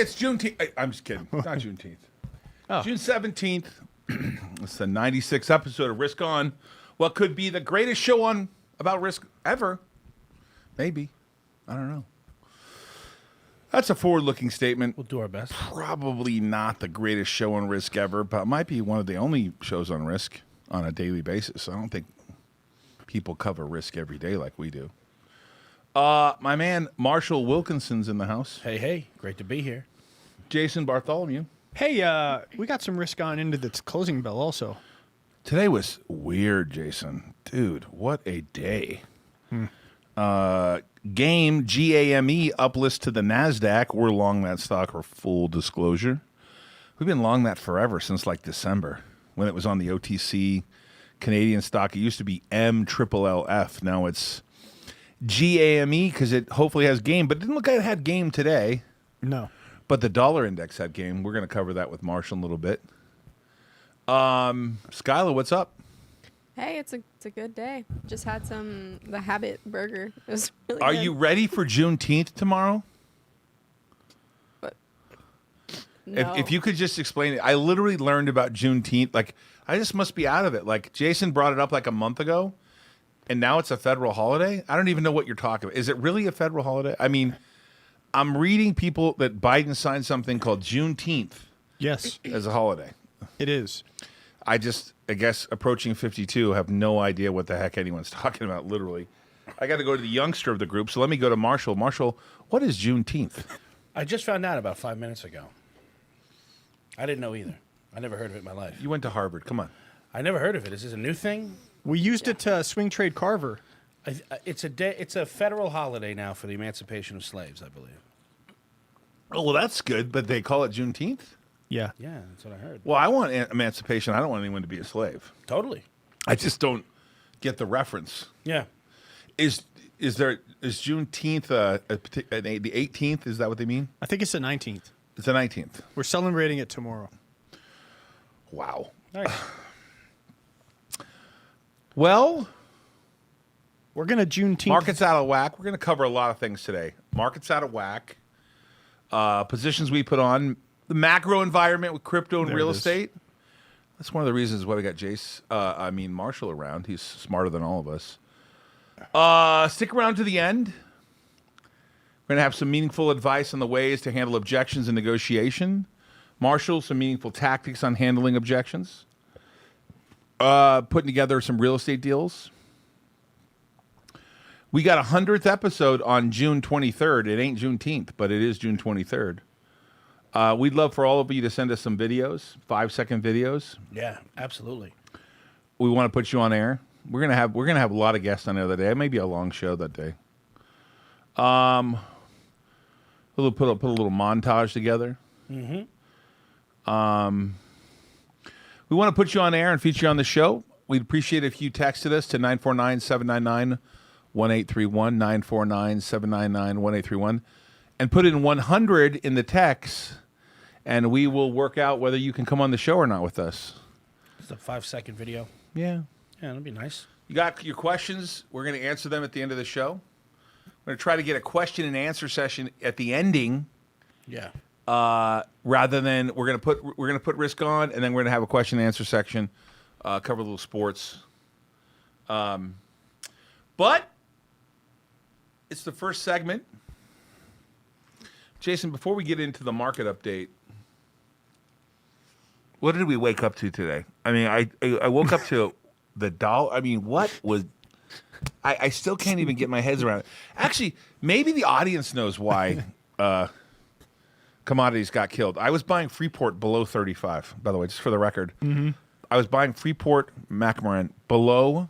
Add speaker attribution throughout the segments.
Speaker 1: it's Juneteenth. I'm just kidding. It's not Juneteenth.
Speaker 2: Oh.
Speaker 1: June 17th. It's the 96th episode of Risk On. What could be the greatest show on about risk ever? Maybe. I don't know. That's a forward-looking statement.
Speaker 3: We'll do our best.
Speaker 1: Probably not the greatest show on risk ever, but it might be one of the only shows on risk on a daily basis. I don't think people cover risk every day like we do. My man Marshall Wilkinson's in the house.
Speaker 3: Hey, great to be here.
Speaker 1: Jason Bartholomew.
Speaker 2: Hey, we got some risk on into the closing bell also.
Speaker 1: Today was weird, Jason. Dude, what a day. GAME, G-A-M-E, uplist to the NASDAQ. We're long that stock for full disclosure. We've been long that forever, since like December, when it was on the OTC Canadian stock. It used to be MLLF. Now it's GAME because it hopefully has GAME, but it didn't look like it had GAME today.
Speaker 2: No.
Speaker 1: But the dollar index had GAME. We're going to cover that with Marshall in a little bit. Skylar, what's up?
Speaker 4: Hey, it's a good day. Just had the Habit burger. It was really
Speaker 1: Are
Speaker 4: good.
Speaker 1: you ready for Juneteenth tomorrow?
Speaker 4: But no.
Speaker 1: If you could just explain it. I literally learned about Juneteenth. Like, I just must be out of it. Like, Jason brought it up like a month ago, and now it's a federal holiday? I don't even know what you're talking about. Is it really a federal holiday? I mean, I'm reading people that Biden signed something called Juneteenth
Speaker 2: Yes,
Speaker 1: as a holiday.
Speaker 2: it is.
Speaker 1: I guess, approaching 52, have no idea what the heck anyone's talking about, literally. I got to go to the youngster of the group, so let me go to Marshall. Marshall, what is Juneteenth?
Speaker 3: I just found out about 5 minutes ago. I didn't know either. I never heard of it in my life.
Speaker 1: You went to Harvard. Come on.
Speaker 3: I never heard of it. Is this a new thing?
Speaker 2: We used it to swing trade Carver.
Speaker 3: It's a day. It's a federal holiday now for the emancipation of slaves, I believe.
Speaker 1: Oh, well, that's good, but they call it Juneteenth?
Speaker 2: Yeah.
Speaker 3: Yeah, that's what I heard.
Speaker 1: Well, I want emancipation. I don't want anyone to be a slave.
Speaker 3: Totally.
Speaker 1: I just don't get the reference.
Speaker 3: Yeah.
Speaker 1: Is Juneteenth the 18th? Is that what they mean?
Speaker 2: I think it's the 19th.
Speaker 1: It's the 19th.
Speaker 2: We're celebrating it tomorrow.
Speaker 1: Wow.
Speaker 3: Nice.
Speaker 1: Well,
Speaker 2: We're going to Juneteenth.
Speaker 1: market's out of whack. We're going to cover a lot of things today. Market's out of whack. Positions we put on. The macro environment with crypto and
Speaker 2: There
Speaker 1: real
Speaker 2: it is.
Speaker 1: estate. That's one of the reasons why we got Marshall around. He's smarter than all of us. Stick around to the end. We're going to have some meaningful advice on the ways to handle objections in negotiation. Marshall, some meaningful tactics on handling objections. Putting together some real estate deals. We got a 100th episode on June 23rd. It ain't Juneteenth, but it is June 23rd. We'd love for all of you to send us some videos, 5-second videos.
Speaker 3: Yeah, absolutely.
Speaker 1: We want to put you on air. We're gonna have a lot of guests on there that day. It may be a long show that day. We'll put a little montage together. Mm-hmm. We want to put you on air and feature you on the show. We'd appreciate it if you texted us to 949-799-1831, 949-799-1831, and put in 100 in the text, and we will work out whether you can come on the show or not with us.
Speaker 3: It's a 5-second video.
Speaker 1: Yeah.
Speaker 3: Yeah, that'd be nice.
Speaker 1: You got your questions. We're going to answer them at the end of the show. We're going to try to get a question and answer session at the ending.
Speaker 3: Yeah.
Speaker 1: Rather than we're going to put risk on, and then we're going to have a question and answer section, cover a little sports. But it's the first segment. Jason, before we get into the market update, what did we wake up to today? I mean, I woke up to the dollar. I mean, what was? I still can't even get my head around it. Actually, maybe the audience knows why commodities got killed. I was buying Freeport below 35, by the way, just for the record. Mm-hmm. I was buying Freeport Macmoran below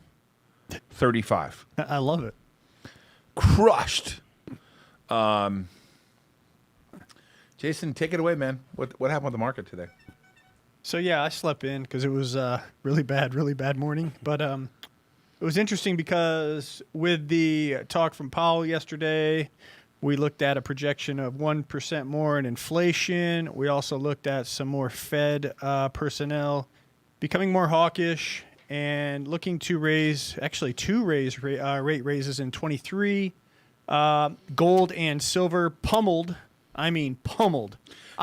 Speaker 1: 35.
Speaker 2: I love it.
Speaker 1: Crushed. Jason, take it away, man. What happened with the market today?
Speaker 2: So, yeah, I slept in because it was really bad morning. But it was interesting because with the talk from Powell yesterday, we looked at a projection of 1% more in inflation. We also looked at some more Fed personnel becoming more hawkish and looking to raise rate raises in 23. Gold and silver pummeled I mean, pummeled.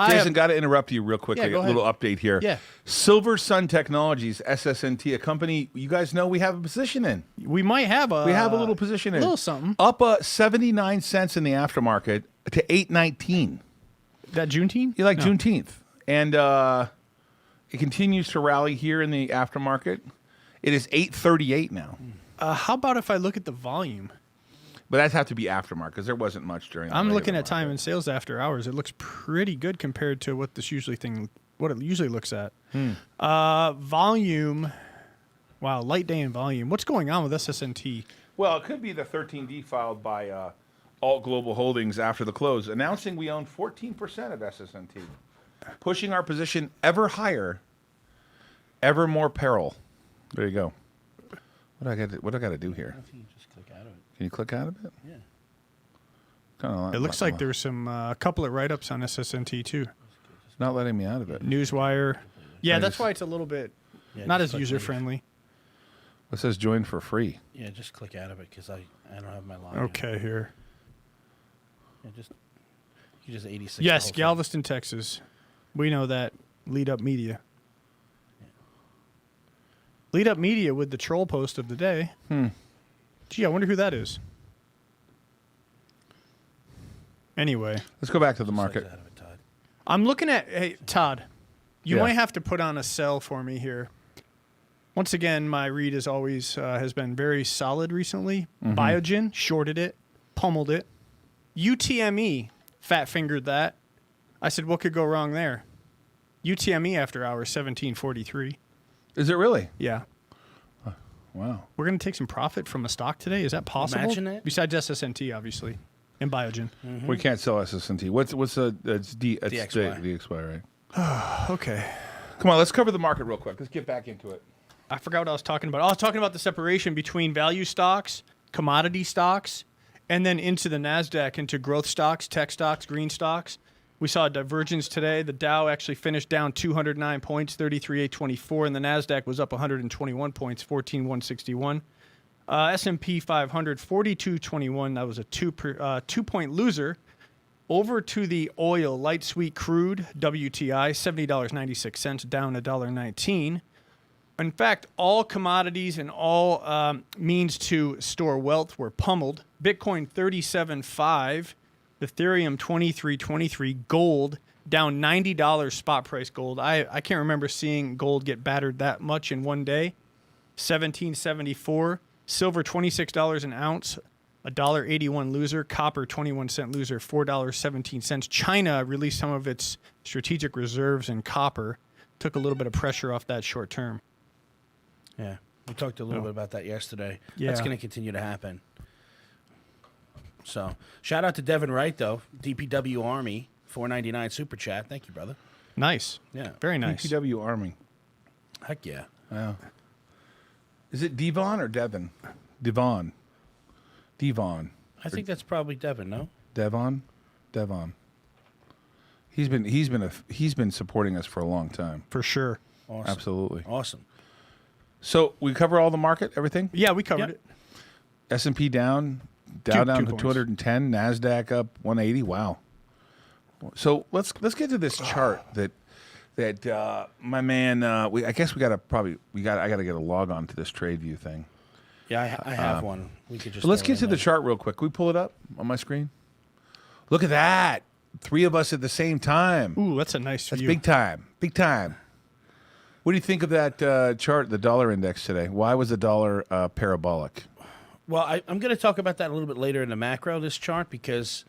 Speaker 1: Jason, got to interrupt you real quickly.
Speaker 2: Yeah, go
Speaker 1: a little update here.
Speaker 2: Yeah.
Speaker 1: Silver Sun Technologies, SSNT, a company you guys know we have a position in.
Speaker 2: We might have a
Speaker 1: Little position in.
Speaker 2: little something.
Speaker 1: Up 79 cents in the aftermarket to 8.19.
Speaker 2: That Juneteenth?
Speaker 1: You like
Speaker 2: No.
Speaker 1: Juneteenth. And it continues to rally here in the aftermarket. It is 8.38 now.
Speaker 2: How about if I look at the volume?
Speaker 1: But that'd have to be aftermarket because there wasn't much during the
Speaker 2: I'm looking
Speaker 1: regular
Speaker 2: at time
Speaker 1: market.
Speaker 2: and sales after hours. It looks pretty good compared to what it usually looks at. Volume. Wow, light day in volume. What's going on with SSNT?
Speaker 1: Well, it could be the 13D filed by Ault Global Holdings after the close, announcing we own 14% of SSNT, pushing our position ever higher, ever more peril. There you go. What do I got to do here?
Speaker 3: If you just click out of it.
Speaker 1: Can you click out of it?
Speaker 3: Yeah.
Speaker 1: Kinda
Speaker 2: It looks like there's some a couple of write-ups on SSNT too.
Speaker 1: not letting me out of it.
Speaker 2: Newswire. Yeah,
Speaker 1: I
Speaker 2: that's
Speaker 1: just-
Speaker 2: why it's a little bit
Speaker 3: Yeah,
Speaker 2: not
Speaker 3: just
Speaker 2: as
Speaker 3: click
Speaker 2: user
Speaker 3: leave.
Speaker 2: friendly.
Speaker 1: It says join for free.
Speaker 3: Yeah, just click out of it because I don't have my login.
Speaker 2: Okay, here.
Speaker 3: Yeah, you just 86.
Speaker 2: Yes,
Speaker 3: the whole thing.
Speaker 2: Galveston, Texas. We know that. Lead Up Media. Lead Up Media with the troll post of the day. Gee, I wonder who that is. Anyway,
Speaker 1: Let's go back to the
Speaker 3: Just
Speaker 1: market.
Speaker 3: exit out of it, Todd.
Speaker 2: I'm looking at. Hey, Todd, you
Speaker 1: Yeah.
Speaker 2: might have to put on a sell for me here. Once again, my read is always has been very solid recently. Biogen shorted it, pummeled it. UTME fat fingered that. I said, what could go wrong there? UTME after hours 1743.
Speaker 1: Is it really?
Speaker 2: Yeah.
Speaker 1: Wow.
Speaker 2: We're going to take some profit from a stock today. Is that possible?
Speaker 3: Imagine it.
Speaker 2: Besides SSNT, obviously, and Biogen.
Speaker 1: We can't sell SSNT. What's the it's
Speaker 3: DXY.
Speaker 1: DXY, right?
Speaker 2: Okay.
Speaker 1: Come on, let's cover the market real quick. Let's get back into it.
Speaker 2: I forgot what I was talking about. I was talking about the separation between value stocks, commodity stocks, and then into the NASDAQ, into growth stocks, tech stocks, green stocks. We saw a divergence today. The Dow actually finished down 209 points, 33,824, and the NASDAQ was up 121 points, 14,161. S&P 500, 4221. That was a 2-point loser. Over to the oil, light sweet crude, WTI, $70.96, down $1.19. In fact, all commodities and all means to store wealth were pummeled. Bitcoin 37.5, Ethereum 23.23, gold down $90 spot price gold. I can't remember seeing gold get battered that much in one day. 17.74, silver $26 an ounce, $1.81 loser, copper 21-cent loser, $4.17. China released some of its strategic reserves in copper, took a little bit of pressure off that short term.
Speaker 3: Yeah, we talked a little bit about that yesterday.
Speaker 2: Yeah.
Speaker 3: That's going to continue to happen. So, shout out to Devin Wright, though. DPW Army, $4.99 super chat. Thank you, brother.
Speaker 2: Nice.
Speaker 3: Yeah.
Speaker 2: Very nice.
Speaker 1: PW Army.
Speaker 3: Heck yeah.
Speaker 1: Yeah. Is it Devon or Devon? Devon. Devon.
Speaker 3: I think that's probably Devin, no?
Speaker 1: Devon. Devon. He's been supporting us for a long time.
Speaker 2: For sure.
Speaker 3: Awesome.
Speaker 1: Absolutely.
Speaker 3: Awesome.
Speaker 1: So we cover all the market, everything.
Speaker 2: Yeah, we covered
Speaker 3: Yep.
Speaker 2: it.
Speaker 1: S&P down, Dow down
Speaker 2: 2
Speaker 1: to
Speaker 2: points.
Speaker 1: 210, Nasdaq up 180. Wow. So let's get to this chart that my man. I guess I got to get a log on to this trade view thing.
Speaker 3: Yeah, I have one. We could just.
Speaker 1: So let's
Speaker 3: throw
Speaker 1: get
Speaker 3: it
Speaker 1: to
Speaker 3: in
Speaker 1: the
Speaker 3: there.
Speaker 1: chart real quick. Can we pull it up on my screen? Look at that. 3 of us at the same time.
Speaker 2: Ooh, that's a nice
Speaker 1: That's
Speaker 2: view.
Speaker 1: big time. Big time. What do you think of that chart, the dollar index today? Why was the dollar parabolic?
Speaker 3: Well, I'm going to talk about that a little bit later in the macro, this chart, because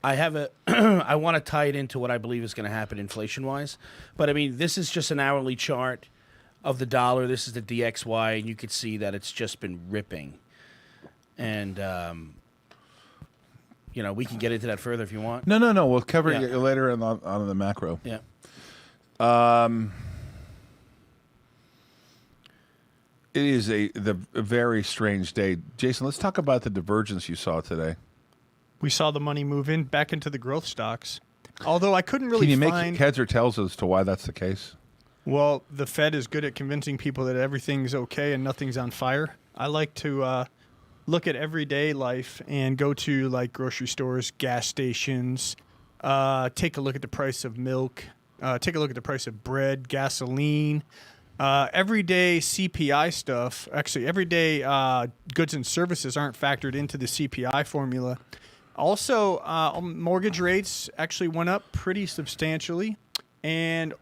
Speaker 3: I have a I want to tie it into what I believe is going to happen inflation-wise. But, I mean, this is just an hourly chart of the dollar. This is the DXY, and you could see that it's just been ripping. And, we can get into that further if you want.
Speaker 1: No. We'll cover
Speaker 3: Yeah.
Speaker 1: it later on the macro.
Speaker 3: Yeah.
Speaker 1: It is a very strange day. Jason, let's talk about the divergence you saw today.
Speaker 2: We saw the money move in back into the growth stocks. Although I couldn't really
Speaker 1: Can you
Speaker 2: find.
Speaker 1: make heads or tails as to why that's the case?
Speaker 2: Well, the Fed is good at convincing people that everything's okay and nothing's on fire. I like to look at everyday life and go to like grocery stores, gas stations, Take a look at the price of milk. Take a look at the price of bread, gasoline. Everyday CPI stuff, actually, everyday goods and services aren't factored into the CPI formula. Also, mortgage rates actually went up pretty substantially. And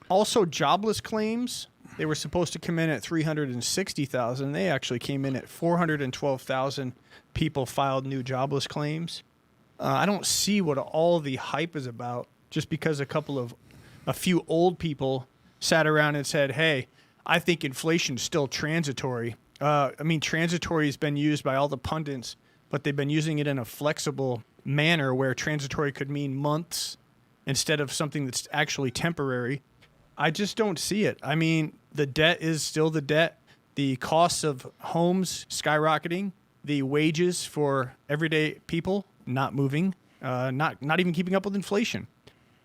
Speaker 2: also, jobless claims, they were supposed to come in at 360,000. They actually came in at 412,000 people filed new jobless claims. I don't see what all the hype is about just because a few old people sat around and said, hey, I think inflation's still transitory. Transitory has been used by all the pundits, but they've been using it in a flexible manner where transitory could mean months instead of something that's actually temporary. I just don't see it. I mean, the debt is still the debt. The costs of homes skyrocketing. The wages for everyday people not moving. Not even keeping up with inflation.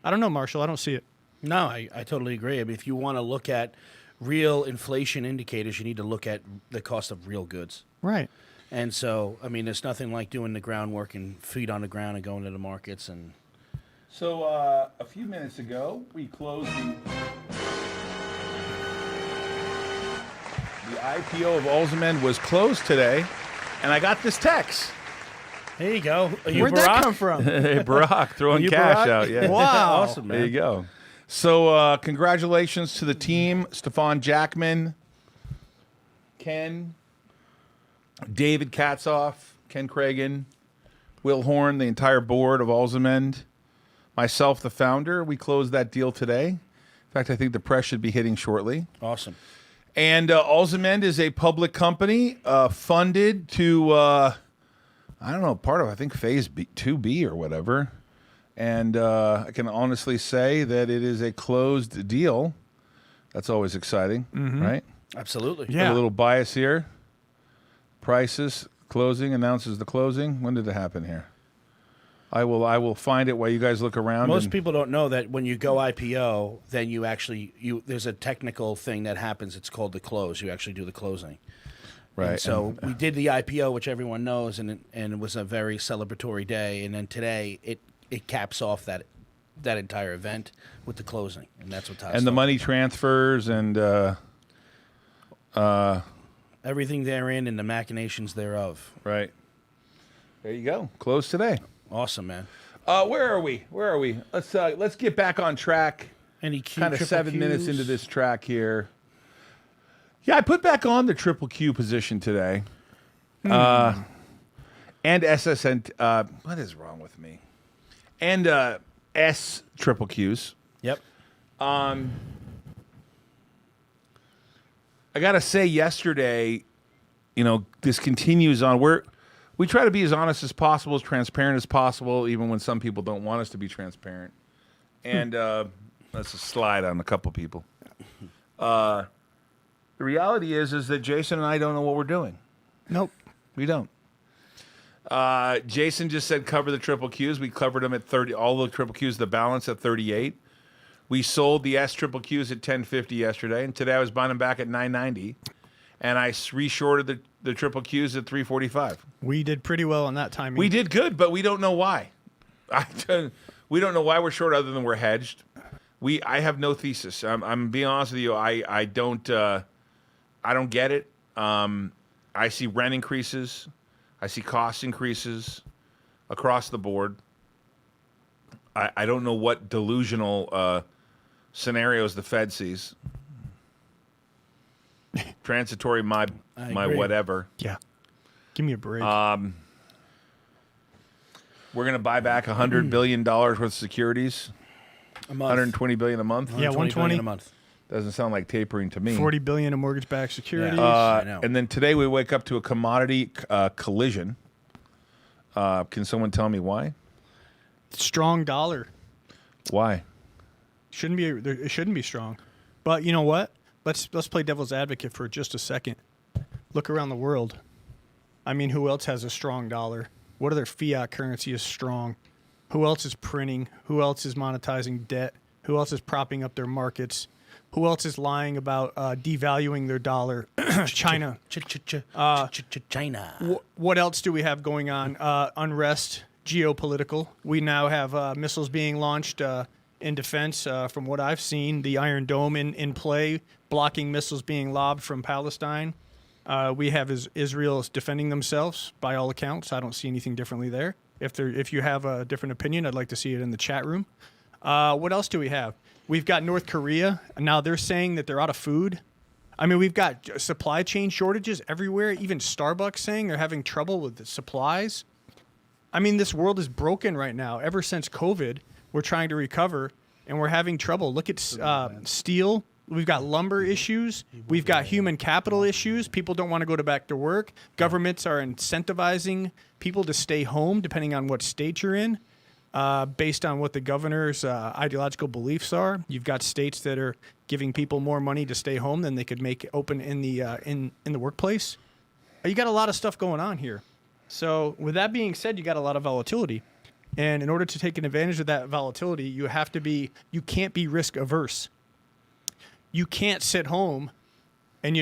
Speaker 2: I don't know, Marshall. I don't see it.
Speaker 3: No, I totally agree. I mean, if you want to look at real inflation indicators, you need to look at the cost of real goods.
Speaker 2: Right.
Speaker 3: And so, I mean, there's nothing like doing the groundwork and feet on the ground and going to the markets. And
Speaker 1: So a few minutes ago, we closed the IPO of Alzamend was closed today, and I got this text.
Speaker 3: there you go. Are you
Speaker 2: Where'd
Speaker 3: Barack?
Speaker 2: that come from?
Speaker 1: Hey, Barack, throwing
Speaker 3: You
Speaker 1: cash
Speaker 3: Barack?
Speaker 1: out. Yeah.
Speaker 2: Wow.
Speaker 3: Awesome, man.
Speaker 1: There you go. So congratulations to the team, Stefan Jackman, Ken, David Katzoff, Ken Cragen, Will Horn, the entire board of Alzamend, myself, the founder. We closed that deal today. In fact, I think the press should be hitting shortly.
Speaker 3: Awesome.
Speaker 1: And Alzamend is a public company funded to, I don't know, part of, I think, Phase 2B or whatever. And I can honestly say that it is a closed deal. That's always exciting, right?
Speaker 3: Absolutely.
Speaker 2: Yeah.
Speaker 1: Got a little bias here. Prices, closing, announces the closing. When did it happen here? I will find it while you guys look around.
Speaker 3: Most
Speaker 1: and-
Speaker 3: people don't know that when you go IPO, then you actually there's a technical thing that happens. It's called the close. You actually do the closing.
Speaker 1: Right.
Speaker 3: And so we did the IPO, which everyone knows, and it was a very celebratory day. And then today it caps off that entire event with the closing, and that's what ties.
Speaker 1: and the money transfers and
Speaker 3: everything therein and the machinations thereof.
Speaker 1: right. There you go. Closed today.
Speaker 3: Awesome, man.
Speaker 1: Where are we? Let's get back on track.
Speaker 3: Any Q,
Speaker 1: Kind of
Speaker 3: triple
Speaker 1: 7 minutes
Speaker 3: Qs?
Speaker 1: into this track here. Yeah, I put back on the triple Q position today. And SSNT. What is wrong with me? And S triple Qs.
Speaker 3: Yep.
Speaker 1: I gotta say, yesterday, this continues on. We try to be as honest as possible, as transparent as possible, even when some people don't want us to be transparent. And that's a slide on a couple people. The reality is that Jason and I don't know what we're doing.
Speaker 2: Nope.
Speaker 1: We don't. Jason just said cover the triple Qs. We covered them at 30. All the triple Qs, the balance at 38. We sold the S triple Qs at 1050 yesterday, and today I was buying them back at 990, and I reshorted the triple Qs at 345.
Speaker 2: We did pretty well on that timing.
Speaker 1: We did good, but we don't know why. We don't know why we're short, other than we're hedged. I have no thesis. I'm being honest with you. I don't get it. I see rent increases. I see cost increases across the board. I don't know what delusional scenarios the Fed sees. Transitory, my
Speaker 3: agree.
Speaker 1: whatever.
Speaker 2: Yeah. Give me a break.
Speaker 1: We're going to buy back $100 billion worth of securities.
Speaker 3: A month.
Speaker 1: $120 billion a month.
Speaker 2: Yeah,
Speaker 3: 120
Speaker 2: $120
Speaker 3: a month.
Speaker 1: Doesn't sound like tapering to me.
Speaker 2: $40 billion in mortgage-backed securities.
Speaker 3: I know.
Speaker 1: And then today we wake up to a commodity collision. Can someone tell me why?
Speaker 2: Strong dollar.
Speaker 1: Why?
Speaker 2: It shouldn't be strong. But you know what? Let's play devil's advocate for just a second. Look around the world. I mean, who else has a strong dollar? What other fiat currency is strong? Who else is printing? Who else is monetizing debt? Who else is propping up their markets? Who else is lying about devaluing their dollar? China.
Speaker 3: China.
Speaker 2: What else do we have going on? Unrest geopolitical. We now have missiles being launched in defense. From what I've seen, the Iron Dome in play, blocking missiles being lobbed from Palestine. We have Israel defending themselves by all accounts. I don't see anything differently there. If you have a different opinion, I'd like to see it in the chat room. What else do we have? We've got North Korea. Now they're saying that they're out of food. I mean, we've got supply chain shortages everywhere. Even Starbucks saying they're having trouble with the supplies. I mean, this world is broken right now. Ever since COVID, we're trying to recover, and we're having trouble. Look at steel. We've got lumber issues. We've got human capital issues. People don't want to go back to work. Governments are incentivizing people to stay home, depending on what state you're in, based on what the governor's ideological beliefs are. You've got states that are giving people more money to stay home than they could make open in the workplace. You got a lot of stuff going on here. So with that being said, you got a lot of volatility. And in order to take advantage of that volatility, you can't be risk averse. You can't sit home and,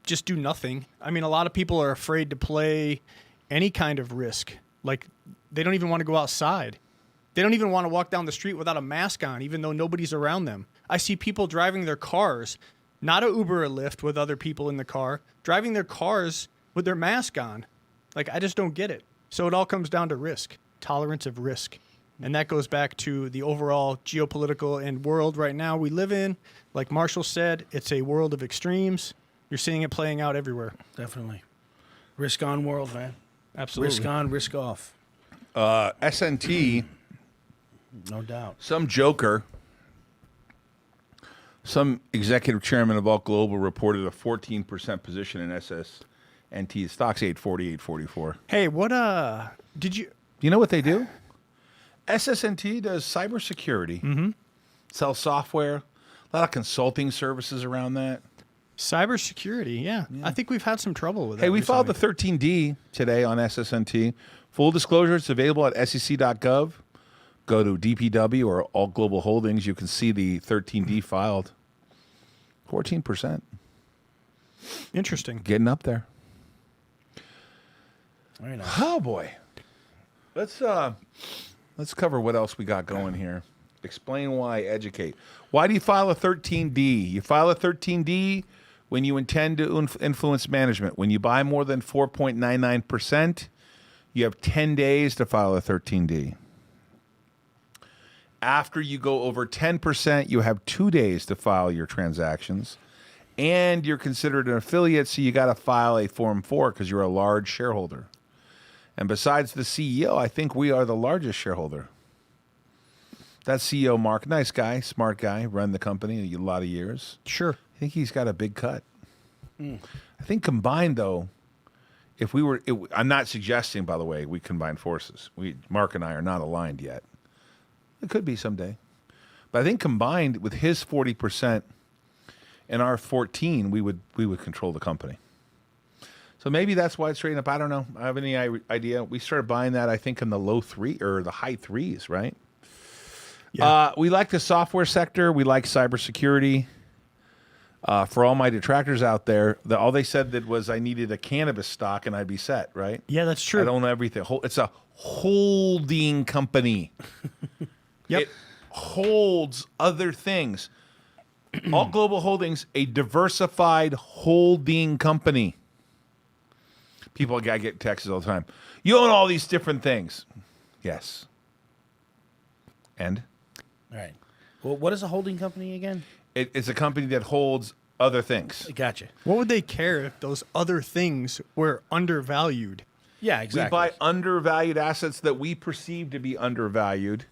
Speaker 2: just do nothing. I mean, a lot of people are afraid to play any kind of risk. Like, they don't even want to go outside. They don't even want to walk down the street without a mask on, even though nobody's around them. I see people driving their cars, not a Uber or Lyft with other people in the car, driving their cars with their mask on. Like, I just don't get it. So it all comes down to risk, tolerance of risk. And that goes back to the overall geopolitical and world right now we live in. Like Marshall said, it's a world of extremes. You're seeing it playing out everywhere.
Speaker 3: Definitely. Risk on world, man.
Speaker 2: Absolutely.
Speaker 3: Risk on, risk off.
Speaker 1: SNT,
Speaker 3: No doubt.
Speaker 1: some joker, some executive chairman of Ault Global reported a 14% position in SSNT. Stock's 840, 844.
Speaker 2: Hey, what did you...
Speaker 1: Do you know what they do? SSNT does cybersecurity, sells software, a lot of consulting services around that.
Speaker 2: Cybersecurity, yeah. I think we've had some trouble with that.
Speaker 1: Hey, we filed the
Speaker 2: recently.
Speaker 1: 13D today on SSNT. Full disclosure, it's available at sec.gov. Go to DPW or Ault Global Holdings. You can see the 13D filed. 14%.
Speaker 2: Interesting.
Speaker 1: Getting up there.
Speaker 3: Very nice.
Speaker 1: Oh, boy. Let's cover what else we got going here. Explain why, educate. Why do you file a 13D? You file a 13D when you intend to influence management. When you buy more than 4.99%, you have 10 days to file a 13D. After you go over 10%, you have 2 days to file your transactions. And you're considered an affiliate, so you got to file a Form 4 because you're a large shareholder. And besides the CEO, I think we are the largest shareholder. That CEO, Mark, nice guy, smart guy, run the company a lot of years.
Speaker 2: Sure.
Speaker 1: I think he's got a big cut. I think combined, though, if we were, I'm not suggesting, by the way, we combine forces. Mark and I are not aligned yet. It could be someday. But I think combined with his 40% and our 14, we would control the company. So maybe that's why it's trading up. I don't know. I have any idea. We started buying that, I think, in the low three or the high threes, right?
Speaker 2: Yeah.
Speaker 1: We like the software sector. We like cybersecurity. For all my detractors out there, all they said that was I needed a cannabis stock and I'd be set, right?
Speaker 2: Yeah, that's true.
Speaker 1: I don't know everything. It's a holding company.
Speaker 2: Yep.
Speaker 1: It holds other things. Ault Global Holdings, a diversified holding company. People get texts all the time. You own all these different things. Yes. And?
Speaker 3: All right. Well, what is a holding company again?
Speaker 1: It's a company that holds other things.
Speaker 3: Gotcha.
Speaker 2: What would they care if those other things were undervalued?
Speaker 3: Yeah, exactly.
Speaker 1: We buy undervalued assets that we perceive to be undervalued.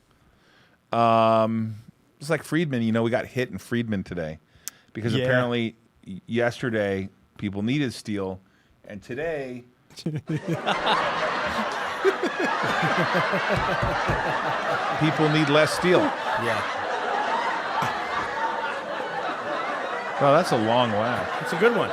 Speaker 1: It's like Friedman. We got hit in Friedman today because apparently yesterday people needed steel, and today people need less steel.
Speaker 3: Yeah.
Speaker 1: Oh, that's a long laugh.
Speaker 3: It's a good one.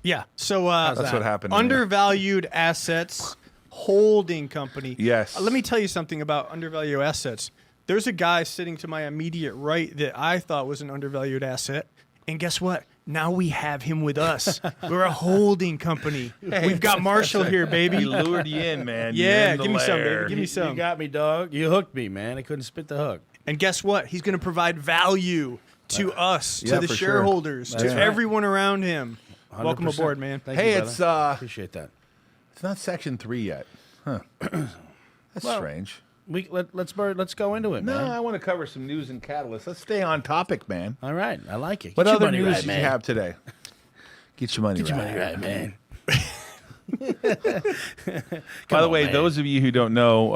Speaker 2: Yeah. So
Speaker 1: That's what happened.
Speaker 2: undervalued assets holding company.
Speaker 1: Yes.
Speaker 2: Let me tell you something about undervalued assets. There's a guy sitting to my immediate right that I thought was an undervalued asset. And guess what? Now we have him with us. We're a holding company. We've got Marshall here,
Speaker 1: He
Speaker 2: baby.
Speaker 1: lured you in, man. You're
Speaker 2: Yeah,
Speaker 1: in the
Speaker 2: give me some,
Speaker 1: lair.
Speaker 2: baby. Give me
Speaker 3: You
Speaker 2: some.
Speaker 3: got me, dog. You hooked me, man. I couldn't spit the hook.
Speaker 2: And guess what? He's going to provide value to us,
Speaker 1: yeah,
Speaker 2: to the
Speaker 1: for sure.
Speaker 2: shareholders, to
Speaker 3: right.
Speaker 2: everyone around him. Welcome
Speaker 3: 100%.
Speaker 2: aboard, man.
Speaker 3: Thank
Speaker 1: Hey,
Speaker 3: you, brother.
Speaker 1: it's
Speaker 3: Appreciate that.
Speaker 1: it's not section 3 yet. Huh. That's
Speaker 3: Well,
Speaker 1: strange.
Speaker 3: Let's go into it,
Speaker 1: No,
Speaker 3: man.
Speaker 1: I want to cover some news and catalysts. Let's stay on topic, man.
Speaker 3: All right, I like it.
Speaker 1: What
Speaker 3: Get your
Speaker 1: other
Speaker 3: money
Speaker 1: news
Speaker 3: right,
Speaker 1: did
Speaker 3: man.
Speaker 1: you have today? Get your money
Speaker 3: Get your
Speaker 1: right.
Speaker 3: money right, man.
Speaker 1: By the
Speaker 3: on,
Speaker 1: way,
Speaker 3: man.
Speaker 1: those of you who don't know,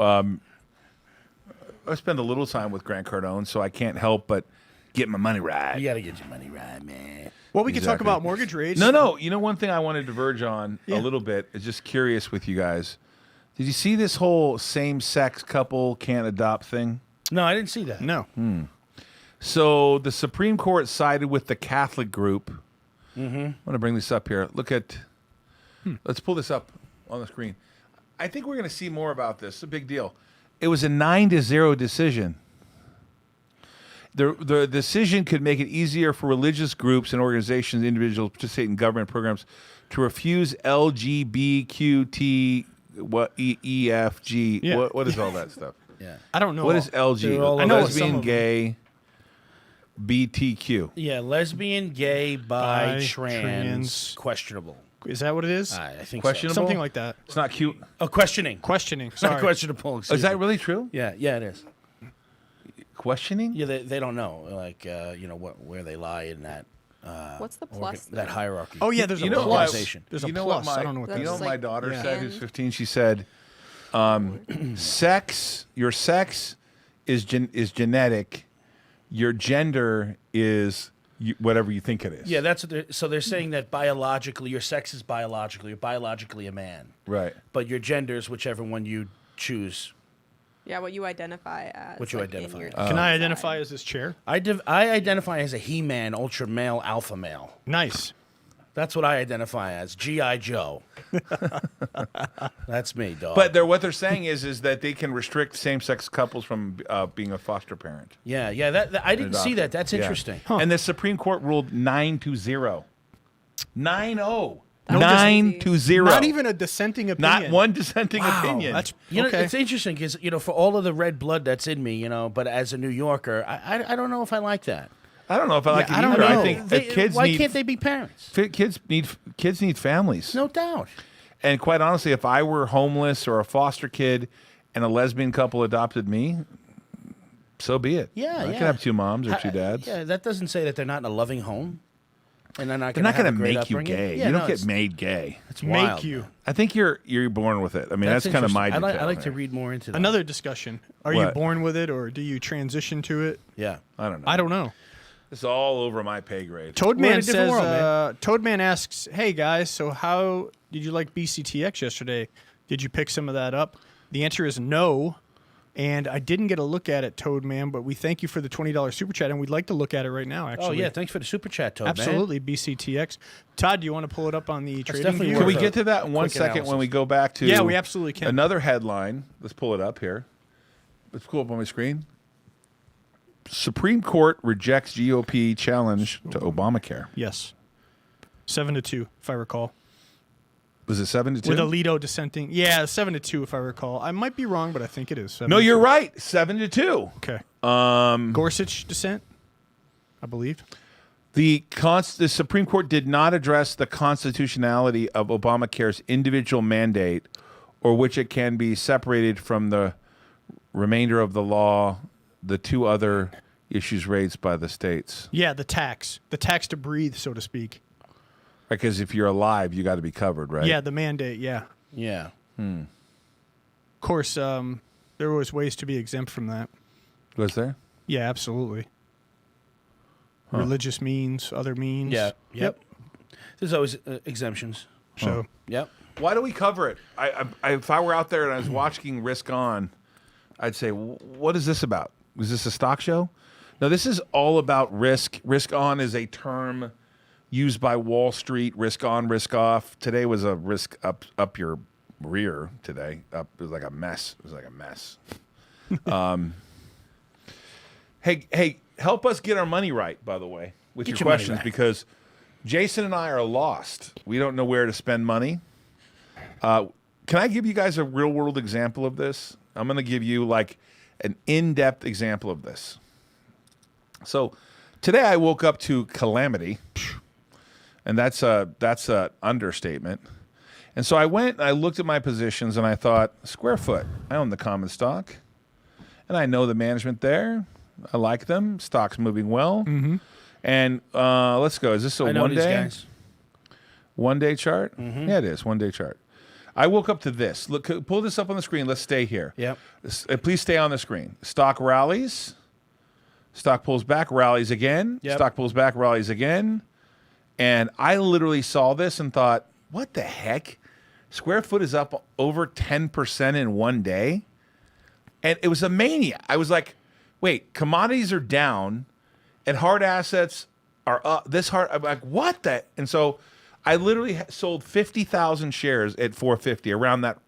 Speaker 1: I spend a little time with Grant Cardone, so I can't help but get my money right.
Speaker 3: You got to get your money right, man.
Speaker 2: Well, we can talk
Speaker 1: Exactly.
Speaker 2: about mortgage rates.
Speaker 1: No. You know, one thing I want to diverge on
Speaker 2: Yeah.
Speaker 1: a little bit is just curious with you guys. Did you see this whole same-sex couple can't adopt thing?
Speaker 3: No, I didn't see that.
Speaker 2: No.
Speaker 1: So the Supreme Court sided with the Catholic group. Mm-hmm. I want to bring this up here. Look at. Let's pull this up on the screen. I think we're going to see more about this. It's a big deal. It was a 9-0 decision. The decision could make it easier for religious groups and organizations, individuals participate in government programs to refuse LGBTQ EFG.
Speaker 2: Yeah.
Speaker 1: What is all that stuff?
Speaker 3: Yeah.
Speaker 2: I don't know.
Speaker 1: What is LG?
Speaker 3: They're all
Speaker 2: I know some
Speaker 1: Lesbian,
Speaker 2: of them.
Speaker 1: gay, BTQ.
Speaker 3: Yeah, lesbian, gay, bi,
Speaker 2: Bi,
Speaker 3: trans,
Speaker 2: trans.
Speaker 3: questionable.
Speaker 2: Is that what it is?
Speaker 3: I think
Speaker 1: Questionable?
Speaker 2: Something like that.
Speaker 1: It's not cute.
Speaker 3: so. Oh, questioning.
Speaker 2: Questioning.
Speaker 3: Not
Speaker 2: Sorry.
Speaker 3: questionable.
Speaker 1: Is that really true?
Speaker 3: Yeah, it is.
Speaker 1: Questioning?
Speaker 3: Yeah, they don't know, like, where they lie in that
Speaker 4: What's the plus?
Speaker 3: that
Speaker 4: though?
Speaker 3: hierarchy.
Speaker 2: Oh, yeah, there's
Speaker 1: You
Speaker 2: a
Speaker 1: know
Speaker 2: plus.
Speaker 1: what?
Speaker 3: Organization.
Speaker 2: There's a
Speaker 1: You know
Speaker 2: plus.
Speaker 1: what
Speaker 2: I don't know what that
Speaker 1: you know
Speaker 2: is.
Speaker 1: what my
Speaker 4: Like,
Speaker 1: daughter
Speaker 2: yeah.
Speaker 1: said, who's 15? She said, your sex is genetic. Your gender is whatever you think it is.
Speaker 3: Yeah, that's what they're saying that biologically, your sex is biological. You're biologically a man,
Speaker 1: Right.
Speaker 3: but your gender is whichever one you choose.
Speaker 4: Yeah, what you identify as.
Speaker 3: What you
Speaker 4: like, in
Speaker 3: identify
Speaker 4: your
Speaker 3: as.
Speaker 2: Can I
Speaker 4: side.
Speaker 2: identify as this chair?
Speaker 3: I identify as a He-Man, ultra male, alpha male.
Speaker 2: Nice.
Speaker 3: That's what I identify as. G.I. Joe. That's me, dog.
Speaker 1: But what they're saying is that they can restrict same-sex couples from being a foster parent.
Speaker 3: yeah, that I didn't see
Speaker 1: Adopted.
Speaker 3: that. That's
Speaker 1: Yeah.
Speaker 3: interesting.
Speaker 1: And the Supreme Court ruled 9-0. 9-0.
Speaker 4: No
Speaker 1: 9-0.
Speaker 2: Not even a dissenting opinion.
Speaker 1: Not one dissenting
Speaker 2: Wow,
Speaker 1: opinion.
Speaker 2: That's
Speaker 3: You know,
Speaker 2: okay.
Speaker 3: it's interesting because for all of the red blood that's in me, but as a New Yorker, I don't know if I like that.
Speaker 1: I don't know if I like
Speaker 2: Yeah,
Speaker 1: it
Speaker 2: I don't
Speaker 1: either.
Speaker 2: know.
Speaker 1: I think that kids
Speaker 3: why
Speaker 1: need
Speaker 3: can't they be parents?
Speaker 1: kids need families.
Speaker 3: No doubt.
Speaker 1: And quite honestly, if I were homeless or a foster kid and a lesbian couple adopted me, so be it.
Speaker 3: Yeah,
Speaker 1: I
Speaker 3: yeah.
Speaker 1: can have two moms or two dads.
Speaker 3: Yeah, that doesn't say that they're not in a loving home, and they're not
Speaker 1: They're
Speaker 3: going
Speaker 1: not
Speaker 3: to
Speaker 1: going to make you
Speaker 3: upbringing.
Speaker 1: gay.
Speaker 3: Yeah,
Speaker 1: you
Speaker 3: no,
Speaker 1: don't get
Speaker 3: it's-
Speaker 1: made gay.
Speaker 3: It's
Speaker 2: Make
Speaker 3: wild,
Speaker 2: you.
Speaker 3: man.
Speaker 1: I think you're born with it. I mean, that's kind of my
Speaker 3: interesting.
Speaker 1: detail
Speaker 3: I like to
Speaker 1: there.
Speaker 3: read more into that.
Speaker 2: Another discussion. Are you
Speaker 1: What?
Speaker 2: born with it or do you transition to it?
Speaker 3: Yeah.
Speaker 1: I don't know.
Speaker 2: I don't know.
Speaker 1: It's all over my pay grade.
Speaker 2: Toadman
Speaker 3: We're in a different
Speaker 2: says,
Speaker 3: world, man.
Speaker 2: Toadman asks, hey guys, so how did you like BCTX yesterday? Did you pick some of that up? The answer is no. And I didn't get a look at it, Toadman, but we thank you for the $20 super chat, and we'd like to look at it right now, actually.
Speaker 3: Oh yeah, thanks for the super chat, Toad.
Speaker 2: Absolutely, BCTX. Todd, do you want to pull it up on the trading
Speaker 3: definitely
Speaker 2: view?
Speaker 1: Can we
Speaker 3: worth
Speaker 1: get to that in 1
Speaker 3: quick
Speaker 1: second when
Speaker 3: analysis.
Speaker 1: we go back to
Speaker 2: Yeah, we absolutely can.
Speaker 1: another headline? Let's pull it up here. Let's pull it up on my screen. Supreme Court rejects GOP challenge to Obamacare.
Speaker 2: Yes. 7-2, if I recall.
Speaker 1: Was it 7-2?
Speaker 2: With Alito dissenting. Yeah, 7-2, if I recall. I might be wrong, but I think it is 7-2.
Speaker 1: No, you're right. 7-2.
Speaker 2: Okay.
Speaker 1: Um,
Speaker 2: Gorsuch dissent, I believe.
Speaker 1: The Supreme Court did not address the constitutionality of Obamacare's individual mandate, or which it can be separated from the remainder of the law, the two other issues raised by the states.
Speaker 2: Yeah, the tax to breathe, so to speak.
Speaker 1: Because if you're alive, you got to be covered, right?
Speaker 2: Yeah, the mandate, yeah.
Speaker 3: Yeah.
Speaker 2: Of course, there was ways to be exempt from that.
Speaker 1: Was there?
Speaker 2: Yeah, absolutely. Religious means, other means.
Speaker 3: Yeah. Yep. There's always exemptions.
Speaker 2: So,
Speaker 3: Yep.
Speaker 1: Why do we cover it? If I were out there and I was watching Risk On, I'd say, what is this about? Was this a stock show? No, this is all about risk. Risk on is a term used by Wall Street. Risk on, risk off. Today was a risk up your rear today. It was like a mess. It was like a mess. Hey, help us get our money right, by the way, with
Speaker 3: Get
Speaker 1: your
Speaker 3: your money
Speaker 1: questions,
Speaker 3: right.
Speaker 1: because Jason and I are lost. We don't know where to spend money. Can I give you guys a real world example of this? I'm going to give you like an in-depth example of this. So today I woke up to calamity, and that's a understatement. And so I went and I looked at my positions and I thought, square foot, I own the common stock, and I know the management there. I like them. Stock's moving well. Mm-hmm. And let's go. Is this a
Speaker 3: I know
Speaker 1: one
Speaker 3: these
Speaker 1: day?
Speaker 3: guys.
Speaker 1: 1 day chart?
Speaker 3: Mm-hmm.
Speaker 1: Yeah, it is. 1 day chart. I woke up to this. Look, pull this up on the screen. Let's stay here.
Speaker 3: Yep.
Speaker 1: Please stay on the screen. Stock rallies. Stock pulls back, rallies again.
Speaker 3: Yep.
Speaker 1: Stock pulls back, rallies again. And I literally saw this and thought, what the heck? Square foot is up over 10% in 1 day. And it was a mania. I was like, wait, commodities are down and hard assets are up. I'm like, what the? And so I literally sold 50,000 shares at 450 around that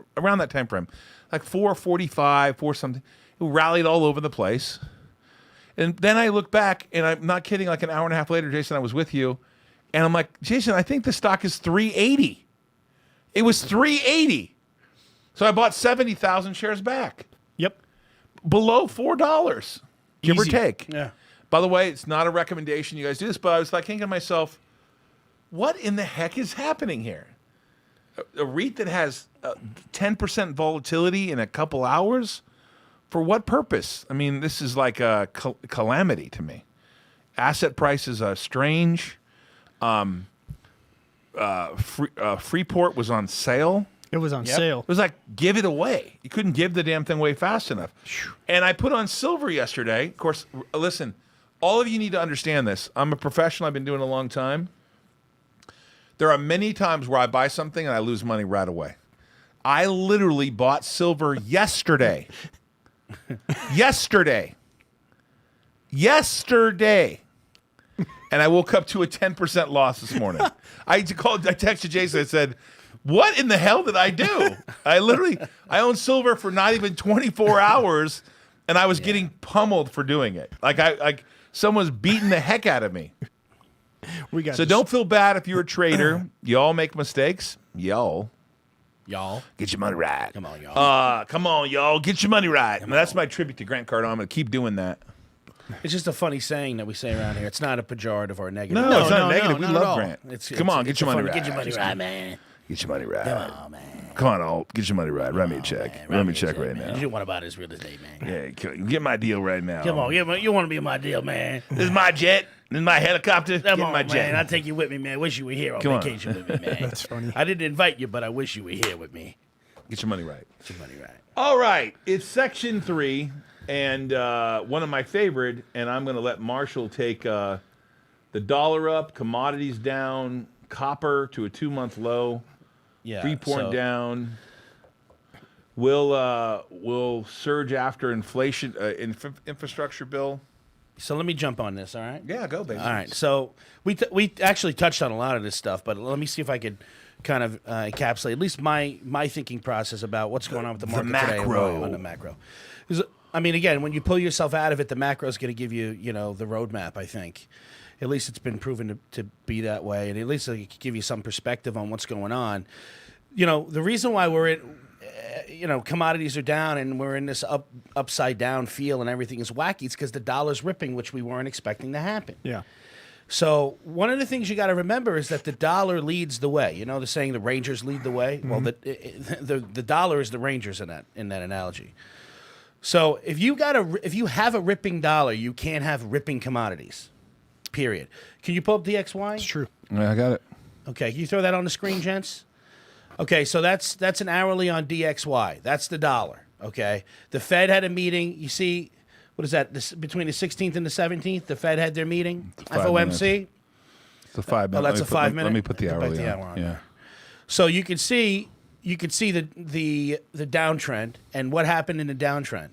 Speaker 1: time frame, like 445, 4 something. It rallied all over the place. And then I look back, and I'm not kidding, like an hour and a half later, Jason, I was with you, and I'm like, Jason, I think the stock is 380. It was 380. So I bought 70,000 shares back,
Speaker 2: Yep.
Speaker 1: below $4, give or
Speaker 2: Easy.
Speaker 1: take.
Speaker 3: Yeah.
Speaker 1: By the way, it's not a recommendation you guys do this, but I was like thinking to myself, what in the heck is happening here? A REIT that has 10% volatility in a couple hours? For what purpose? I mean, this is like a calamity to me. Asset prices are strange. Freeport was on sale.
Speaker 2: It was on
Speaker 3: Yep.
Speaker 2: sale.
Speaker 1: It was like, give it away. You couldn't give the damn thing away fast enough. And I put on silver yesterday. Of course, listen, all of you need to understand this. I'm a professional. I've been doing it a long time. There are many times where I buy something and I lose money right away. I literally bought silver yesterday. Yesterday. And I woke up to a 10% loss this morning. I texted Jason. I said, what in the hell did I do? I owned silver for not even 24 hours, and I was getting pummeled for doing it. Like someone's beating the heck out of me.
Speaker 2: We got
Speaker 1: So
Speaker 2: this.
Speaker 1: don't feel bad if you're a trader. Y'all make mistakes. Y'all
Speaker 3: Get
Speaker 1: your money right.
Speaker 3: Come on, y'all.
Speaker 1: Come on, y'all. Get your money right. That's my tribute to Grant Cardone. I'm going to keep doing that.
Speaker 3: It's just a funny saying that we say around here. It's not a pejorative or a negative.
Speaker 1: No, it's not
Speaker 2: no,
Speaker 1: negative.
Speaker 2: no,
Speaker 1: we
Speaker 2: not at
Speaker 1: love
Speaker 2: all.
Speaker 1: Grant. Come on, get your money right.
Speaker 3: Get your money right, man.
Speaker 1: Get your money right.
Speaker 3: Come on, man.
Speaker 1: Come on, Alt. Get your money right. Write me a check.
Speaker 3: Man,
Speaker 1: Write me a
Speaker 3: a
Speaker 1: check right
Speaker 3: man.
Speaker 1: now.
Speaker 3: You want to buy this real estate, man.
Speaker 1: Yeah, get my deal right now.
Speaker 3: Come on, you want to be in my deal, man.
Speaker 1: This is my jet. This is my helicopter.
Speaker 3: Come
Speaker 1: Get
Speaker 3: on,
Speaker 1: my
Speaker 3: man.
Speaker 1: jet.
Speaker 3: I'll take you with me, man. Wish you were here on
Speaker 1: Come on.
Speaker 3: vacation with me, man.
Speaker 2: That's funny.
Speaker 3: I didn't invite you, but I wish you were here with me.
Speaker 1: Get your money right.
Speaker 3: Get your money right.
Speaker 1: All right. It's section 3, and one of my favorite, and I'm going to let Marshall take the dollar up, commodities down, copper to a 2-month low,
Speaker 3: Yeah.
Speaker 1: Freeport down. Will surge after inflation, infrastructure bill.
Speaker 3: So let me jump on this, all right?
Speaker 1: Yeah, go, baby.
Speaker 3: All right. So we actually touched on a lot of this stuff, but let me see if I could kind of encapsulate at least my thinking process about what's going on with the market today
Speaker 1: macro.
Speaker 3: on the macro. 'Cause, I mean, again, when you pull yourself out of it, the macro is going to give you, the roadmap. I think, at least it's been proven to be that way, and at least it can give you some perspective on what's going on. The reason why we're in. Commodities are down and we're in this upside down feel and everything is wacky. It's because the dollar's ripping, which we weren't expecting to happen.
Speaker 2: Yeah.
Speaker 3: So one of the things you got to remember is that the dollar leads the way. You know the saying, the Rangers lead the way. Well, the dollar is the Rangers in that analogy. So if you have a ripping dollar, you can't have ripping commodities. Period. Can you pull up DXY?
Speaker 2: It's true.
Speaker 1: Yeah, I got it.
Speaker 3: Okay, can you throw that on the screen, gents? Okay, so that's an hourly on DXY. That's the dollar. Okay, the Fed had a meeting. You see, what is that? Between the 16th and the 17th, the Fed had their meeting.
Speaker 1: 5
Speaker 3: FOMC.
Speaker 1: It's a 5 minute.
Speaker 3: Oh, that's a 5 minute.
Speaker 1: Let me put the
Speaker 3: Put
Speaker 1: hourly
Speaker 3: the
Speaker 1: on.
Speaker 3: hour on
Speaker 1: Yeah.
Speaker 3: there. So you can see the downtrend and what happened in the downtrend.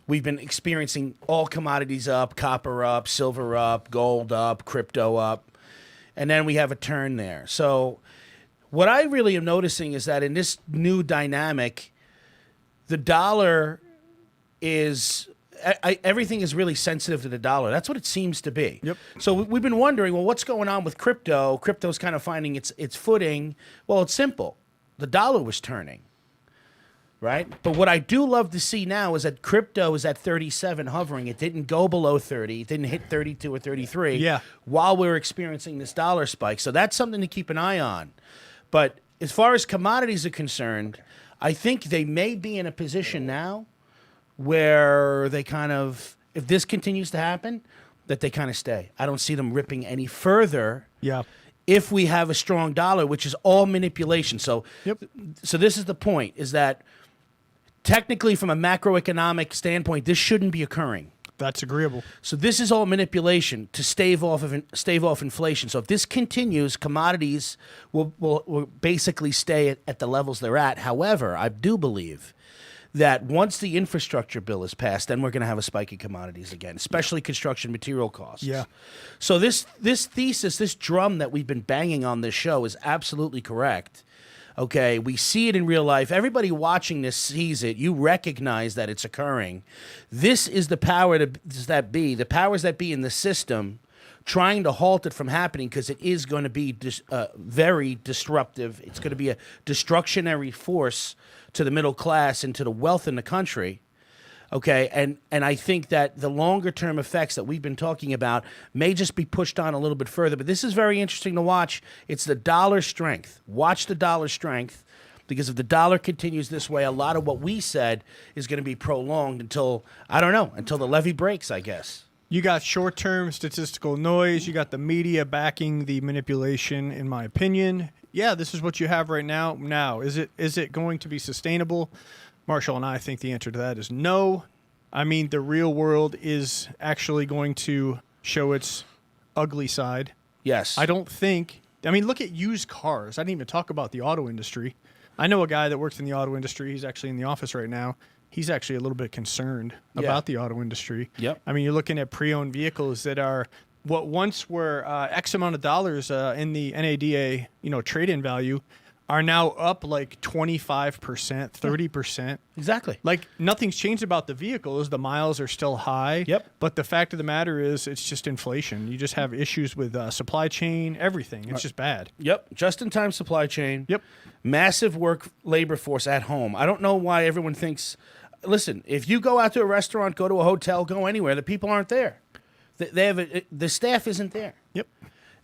Speaker 3: We've been experiencing all commodities up, copper up, silver up, gold up, crypto up, and then we have a turn there. So what I really am noticing is that in this new dynamic, the dollar is everything is really sensitive to the dollar. That's what it seems to be.
Speaker 2: Yep.
Speaker 3: So we've been wondering, well, what's going on with crypto? Crypto's kind of finding its footing. Well, it's simple. The dollar was turning, right? But what I do love to see now is that crypto is at 37 hovering. It didn't go below 30. It didn't hit 32 or 33
Speaker 2: Yeah.
Speaker 3: while we were experiencing this dollar spike. So that's something to keep an eye on. But as far as commodities are concerned, I think they may be in a position now where they kind of, if this continues to happen, that they kind of stay. I don't see them ripping any further.
Speaker 2: Yeah.
Speaker 3: If we have a strong dollar, which is all manipulation. So,
Speaker 2: Yep.
Speaker 3: so this is the point, is that technically from a macroeconomic standpoint, this shouldn't be occurring.
Speaker 2: That's agreeable.
Speaker 3: So this is all manipulation to stave off inflation. So if this continues, commodities will basically stay at the levels they're at. However, I do believe that once the infrastructure bill is passed, then we're going to have a spike in commodities again, especially construction material costs.
Speaker 2: Yeah.
Speaker 3: So this thesis, this drum that we've been banging on this show is absolutely correct. Okay, we see it in real life. Everybody watching this sees it. You recognize that it's occurring. This is the the powers that be in the system trying to halt it from happening, because it is going to be very disruptive. It's going to be a destructionary force to the middle class and to the wealth in the country. Okay, and I think that the longer term effects that we've been talking about may just be pushed on a little bit further. But this is very interesting to watch. It's the dollar strength. Watch the dollar strength, because if the dollar continues this way, a lot of what we said is going to be prolonged until, I don't know, until the levee breaks, I guess.
Speaker 2: You got short-term statistical noise. You got the media backing the manipulation, in my opinion. Yeah, this is what you have right now. Now, is it going to be sustainable? Marshall and I think the answer to that is no. I mean, the real world is actually going to show its ugly side.
Speaker 3: Yes.
Speaker 2: I mean, look at used cars. I didn't even talk about the auto industry. I know a guy that works in the auto industry. He's actually in the office right now. He's actually a little bit concerned about the auto industry.
Speaker 3: Yep.
Speaker 2: I mean, you're looking at pre-owned vehicles that are what once were X amount of dollars in the NADA, trade-in value, are now up like 25%, 30%.
Speaker 3: Exactly.
Speaker 2: Like nothing's changed about the vehicles. The miles are still high.
Speaker 3: Yep.
Speaker 2: But the fact of the matter is, it's just inflation. You just have issues with supply chain, everything. It's just bad.
Speaker 3: Yep. Just-in-time supply chain.
Speaker 2: Yep.
Speaker 3: Massive labor force at home. I don't know why everyone thinks. Listen, if you go out to a restaurant, go to a hotel, go anywhere, the people aren't there. The staff isn't there.
Speaker 2: Yep.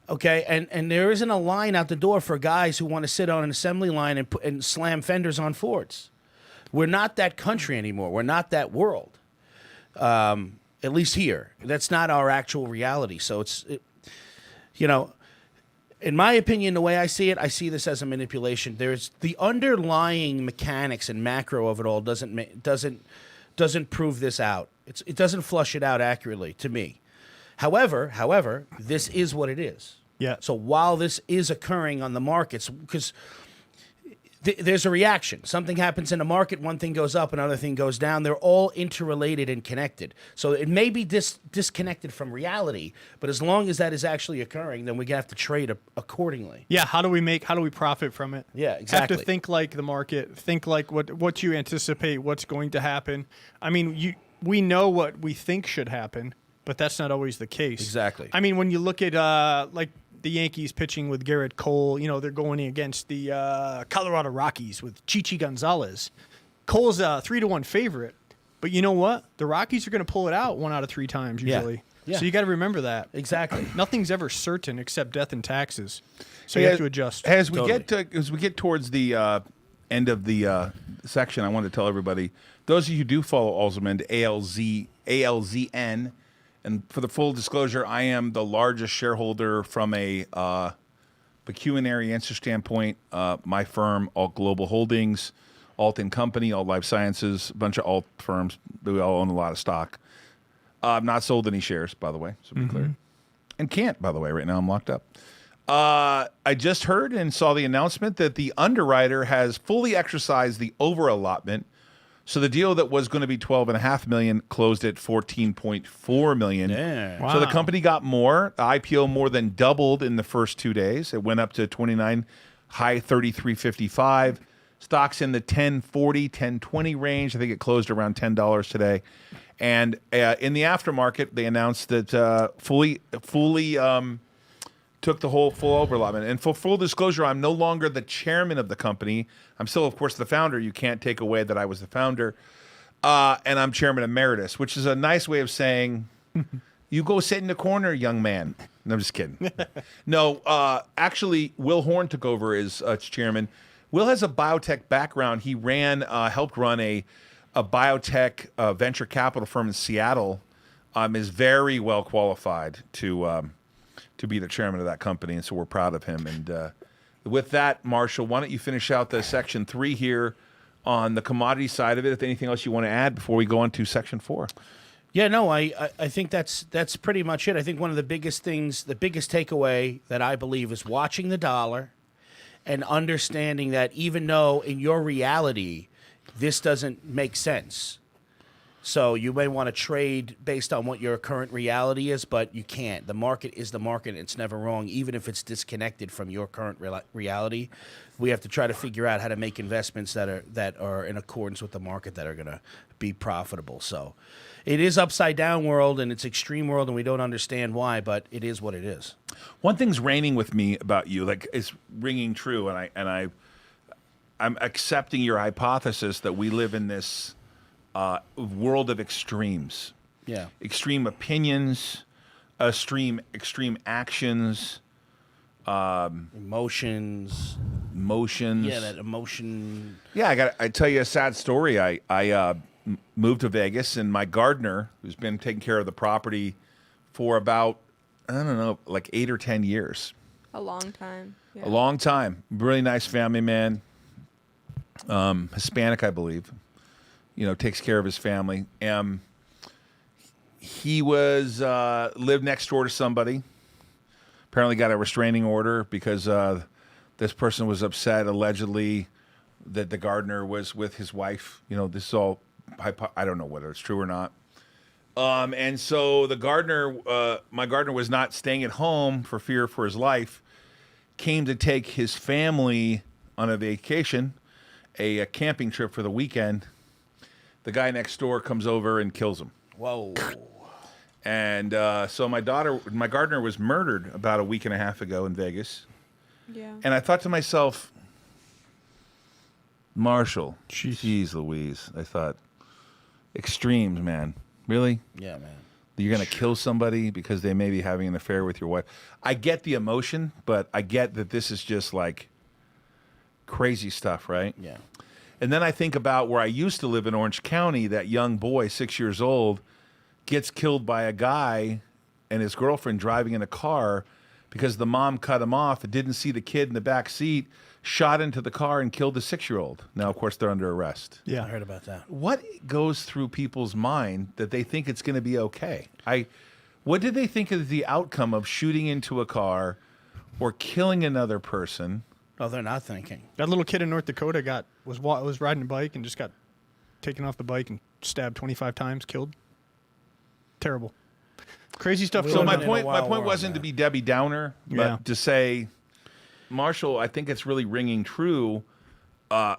Speaker 3: Okay, and there isn't a line out the door for guys who want to sit on an assembly line and slam fenders on Fords. We're not that country anymore. We're not that world. At least here, that's not our actual reality. So in my opinion, the way I see it, I see this as a manipulation. There's the underlying mechanics and macro of it all doesn't prove this out. It doesn't flush it out accurately to me. However, this is what it is.
Speaker 2: Yeah.
Speaker 3: So while this is occurring on the markets, because there's a reaction. Something happens in the market, one thing goes up, another thing goes down. They're all interrelated and connected. So it may be disconnected from reality, but as long as that is actually occurring, then we have to trade accordingly.
Speaker 2: Yeah. How do we profit from it?
Speaker 3: Yeah, exactly.
Speaker 2: Have to think like the market. Think like what you anticipate, what's going to happen. I mean, we know what we think should happen, but that's not always the case.
Speaker 3: Exactly.
Speaker 2: I mean, when you look at like the Yankees pitching with Garrett Cole, they're going against the Colorado Rockies with Chichi Gonzalez. Cole's a 3-1 favorite, but you know what? The Rockies are going to pull it out 1 out of 3 times usually.
Speaker 3: Yeah.
Speaker 2: So you got to remember that.
Speaker 3: Exactly.
Speaker 2: Nothing's ever certain except death and taxes. So you have to adjust.
Speaker 1: As we
Speaker 3: Totally.
Speaker 1: get towards the end of the section, I want to tell everybody, those of you who do follow Alzamend, ALZN, and for the full disclosure, I am the largest shareholder from a pecuniary interest standpoint. My firm, Ault Global Holdings, Ault & Company, Ault Life Sciences, a bunch of Ault firms. We all own a lot of stock. I've not sold any shares, by the way, so be clear. And can't, by the way. Right now I'm locked up. I just heard and saw the announcement that the underwriter has fully exercised the over-allotment. So the deal that was going to be $12.5 million closed at $14.4 million.
Speaker 3: Yeah.
Speaker 2: Wow.
Speaker 1: So the company got more. The IPO more than doubled in the first 2 days. It went up to 29, high 33.55. Stock's in the 10.40, 10.20 range. I think it closed around $10 today. And in the aftermarket, they announced that fully took the whole full overallotment. And for full disclosure, I'm no longer the chairman of the company. I'm still, of course, the founder. You can't take away that I was the founder. And I'm chairman emeritus, which is a nice way of saying, you go sit in the corner, young man. No, I'm just kidding. No, actually, Will Horn took over as chairman. Will has a biotech background. He helped run a biotech venture capital firm in Seattle. Is very well qualified to be the chairman of that company, and so we're proud of him. And with that, Marshall, why don't you finish out the section 3 here on the commodity side of it? If anything else you want to add before we go on to section 4.
Speaker 3: Yeah, no, I think that's pretty much it. I think one of the biggest things, the biggest takeaway that I believe is watching the dollar and understanding that even though in your reality this doesn't make sense, so you may want to trade based on what your current reality is, but you can't. The market is the market. It's never wrong, even if it's disconnected from your current reality. We have to try to figure out how to make investments that are in accordance with the market that are going to be profitable. So it is upside down world and it's extreme world, and we don't understand why, but it is what it is.
Speaker 1: One thing's reigning with me about you, like, is ringing true, and I'm accepting your hypothesis that we live in this world of extremes.
Speaker 3: Yeah.
Speaker 1: Extreme opinions, extreme actions,
Speaker 3: Emotions.
Speaker 1: emotions.
Speaker 3: Yeah, that emotion.
Speaker 1: Yeah, I tell you a sad story. I moved to Vegas, and my gardener, who's been taking care of the property for about, I don't know, like 8 or 10 years.
Speaker 4: A long time. Yeah.
Speaker 1: A long time. Really nice family man. Hispanic, I believe. Takes care of his family. He was lived next door to somebody. Apparently got a restraining order because this person was upset, allegedly, that the gardener was with his wife. This is all, I don't know whether it's true or not. And so the gardener, my gardener, was not staying at home for fear for his life, came to take his family on a vacation, a camping trip for the weekend. The guy next door comes over and kills him.
Speaker 3: Whoa.
Speaker 1: And so my gardener was murdered about a week and a half ago in Vegas.
Speaker 4: Yeah.
Speaker 1: And I thought to myself, Marshall,
Speaker 2: Jeez.
Speaker 1: Jeez Louise. I thought, extremes, man. Really?
Speaker 3: Yeah, man.
Speaker 1: You're going to kill somebody because they may be having an affair with your wife. I get the emotion, but I get that this is just like crazy stuff, right?
Speaker 3: Yeah.
Speaker 1: And then I think about where I used to live in Orange County. That young boy, 6 years old, gets killed by a guy and his girlfriend driving in a car because the mom cut him off and didn't see the kid in the back seat, shot into the car and killed the 6-year-old. Now, of course, they're under arrest.
Speaker 2: Yeah.
Speaker 3: I heard about that.
Speaker 1: What goes through people's mind that they think it's going to be okay? What did they think of the outcome of shooting into a car or killing another person?
Speaker 3: Oh, they're not thinking.
Speaker 2: That little kid in North Dakota was riding a bike and just got taken off the bike and stabbed 25 times, killed. Terrible. Crazy stuff.
Speaker 1: So
Speaker 2: going
Speaker 1: my
Speaker 2: on.
Speaker 1: point
Speaker 3: wild world,
Speaker 1: wasn't to
Speaker 3: man.
Speaker 1: be Debbie Downer, but
Speaker 2: Yeah.
Speaker 1: to say, Marshall, I think it's really ringing true. I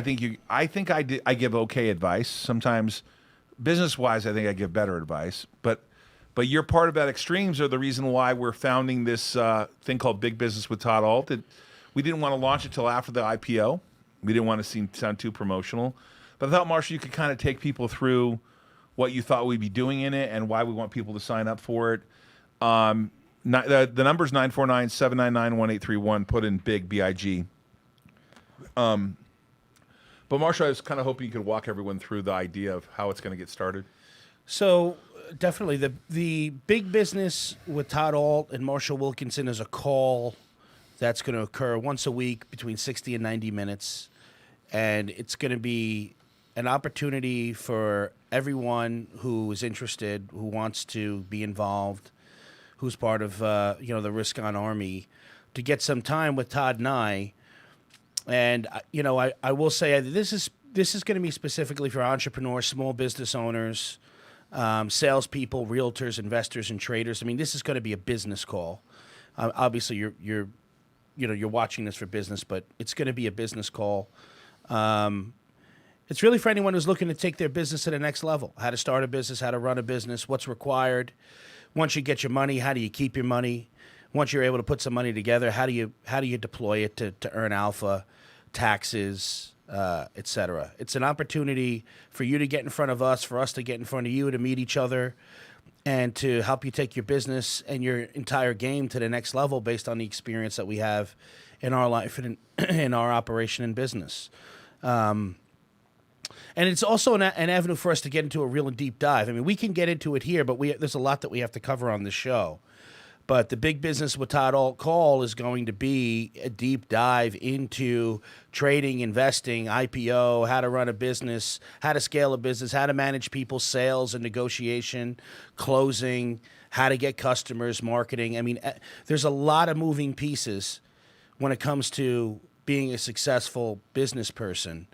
Speaker 1: think I give okay advice. Sometimes business wise, I think I give better advice. But you're part of that extremes are the reason why we're founding this thing called Big Business with Todd Ault. We didn't want to launch it till after the IPO. We didn't want to sound too promotional. But I thought, Marshall, you could kind of take people through what you thought we'd be doing in it and why we want people to sign up for it. The number's 949-799-1831. Put in big, B-I-G. But Marshall, I was kind of hoping you could walk everyone through the idea of how it's going to get started.
Speaker 3: So definitely the big business with Todd Ault and Marshall Wilkinson is a call that's going to occur once a week between 60 and 90 minutes. And it's going to be an opportunity for everyone who is interested, who wants to be involved, who's part of the Risk On Army, to get some time with Todd and I. And I will say this is going to be specifically for entrepreneurs, small business owners, salespeople, realtors, investors, and traders. I mean, this is going to be a business call. Obviously, you're watching this for business, but it's going to be a business call. It's really for anyone who's looking to take their business to the next level. How to start a business, how to run a business, what's required. Once you get your money, how do you keep your money? Once you're able to put some money together, how do you deploy it to earn alpha, taxes, etc. It's an opportunity for you to get in front of us, for us to get in front of you, to meet each other, and to help you take your business and your entire game to the next level based on the experience that we have in our life and in our operation and business. And it's also an avenue for us to get into a real deep dive. I mean, we can get into it here, but there's a lot that we have to cover on the show. But the Big Business with Todd Ault call is going to be a deep dive into trading, investing, IPO, how to run a business, how to scale a business, how to manage people's sales and negotiation, closing, how to get customers, marketing. I mean, there's a lot of moving pieces when it comes to being a successful business person.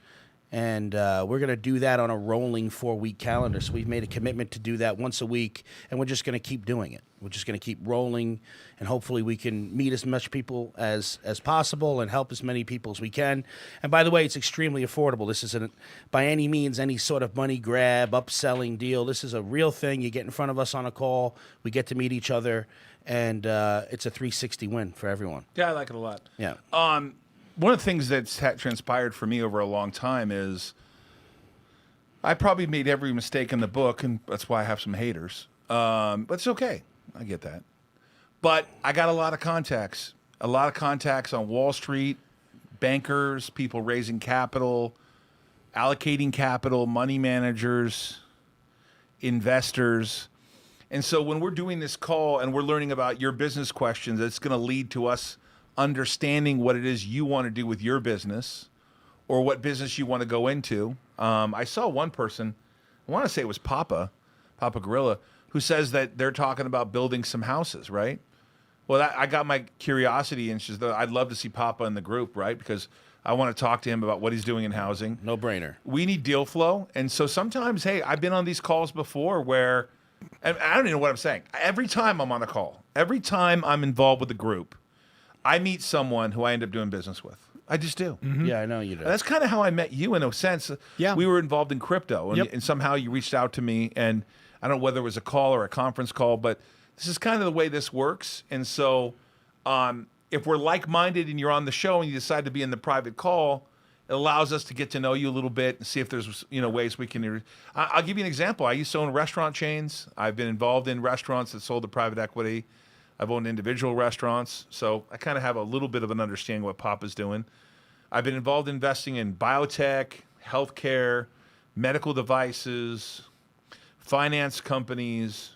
Speaker 3: And we're going to do that on a rolling 4-week calendar. So we've made a commitment to do that once a week, and we're just going to keep doing it. We're just going to keep rolling, and hopefully we can meet as much people as possible and help as many people as we can. And by the way, it's extremely affordable. This isn't by any means any sort of money grab, upselling deal. This is a real thing. You get in front of us on a call. We get to meet each other, and it's a 360 win for everyone.
Speaker 1: Yeah, I like it a lot.
Speaker 3: Yeah.
Speaker 1: One of the things that's transpired for me over a long time is I probably made every mistake in the book, and that's why I have some haters. But it's okay. I get that. But I got a lot of contacts on Wall Street, bankers, people raising capital, allocating capital, money managers, investors. And so when we're doing this call and we're learning about your business questions, it's going to lead to us understanding what it is you want to do with your business or what business you want to go into. I saw one person, I want to say it was Papa Gorilla, who says that they're talking about building some houses, right? Well, I got my curiosity, and she's I'd love to see Papa in the group, right? Because I want to talk to him about what he's doing in housing.
Speaker 3: No brainer.
Speaker 1: We need deal flow. And so sometimes, hey, I've been on these calls before where, and I don't even know what I'm saying. Every time I'm on a call, every time I'm involved with a group, I meet someone who I end up doing business with. I just do.
Speaker 3: Mm-hmm. Yeah, I know you do.
Speaker 1: And that's kind of how I met you in a sense.
Speaker 2: Yeah.
Speaker 1: We were involved in crypto, and somehow you reached out to me, and I don't know whether it was a call or a conference call, but this is kind of the way this works. And so if we're like-minded and you're on the show and you decide to be in the private call, it allows us to get to know you a little bit and see if there's ways we can. I'll give you an example. I used to own restaurant chains. I've been involved in restaurants that sold to private equity. I've owned individual restaurants, so I kind of have a little bit of an understanding what Papa's doing. I've been involved in investing in biotech, healthcare, medical devices, finance companies,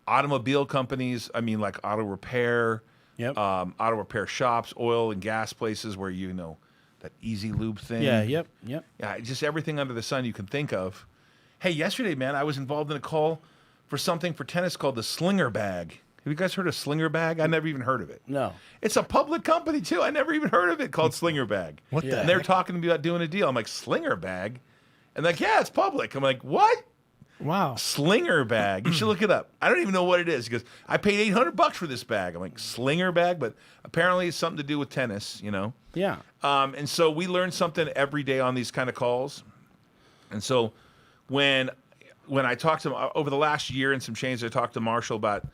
Speaker 1: automobile companies. I mean, like auto repair, auto repair shops, oil and gas places where that Easy Lube thing.
Speaker 3: Yeah,
Speaker 1: Yeah, just everything under the sun you can think of. Hey, yesterday, man, I was involved in a call for something for tennis called the Slinger Bag. Have you guys heard of Slinger Bag? I never even heard of it.
Speaker 3: No.
Speaker 1: It's a public company, too. I never even heard of it, called Slinger Bag.
Speaker 2: What the
Speaker 1: And they're
Speaker 2: heck?
Speaker 1: talking to me about doing a deal. I'm like, Slinger Bag? And they're like, yeah, it's public. I'm like, what?
Speaker 2: Wow.
Speaker 1: Slinger Bag. You should look it up. I don't even know what it is. He goes, I paid $800 for this bag. I'm like, Slinger Bag? But apparently it's something to do with tennis,
Speaker 3: Yeah.
Speaker 1: And so we learn something every day on these kind of calls. And so when I talked to him over the last year and some change, I talked to Marshall about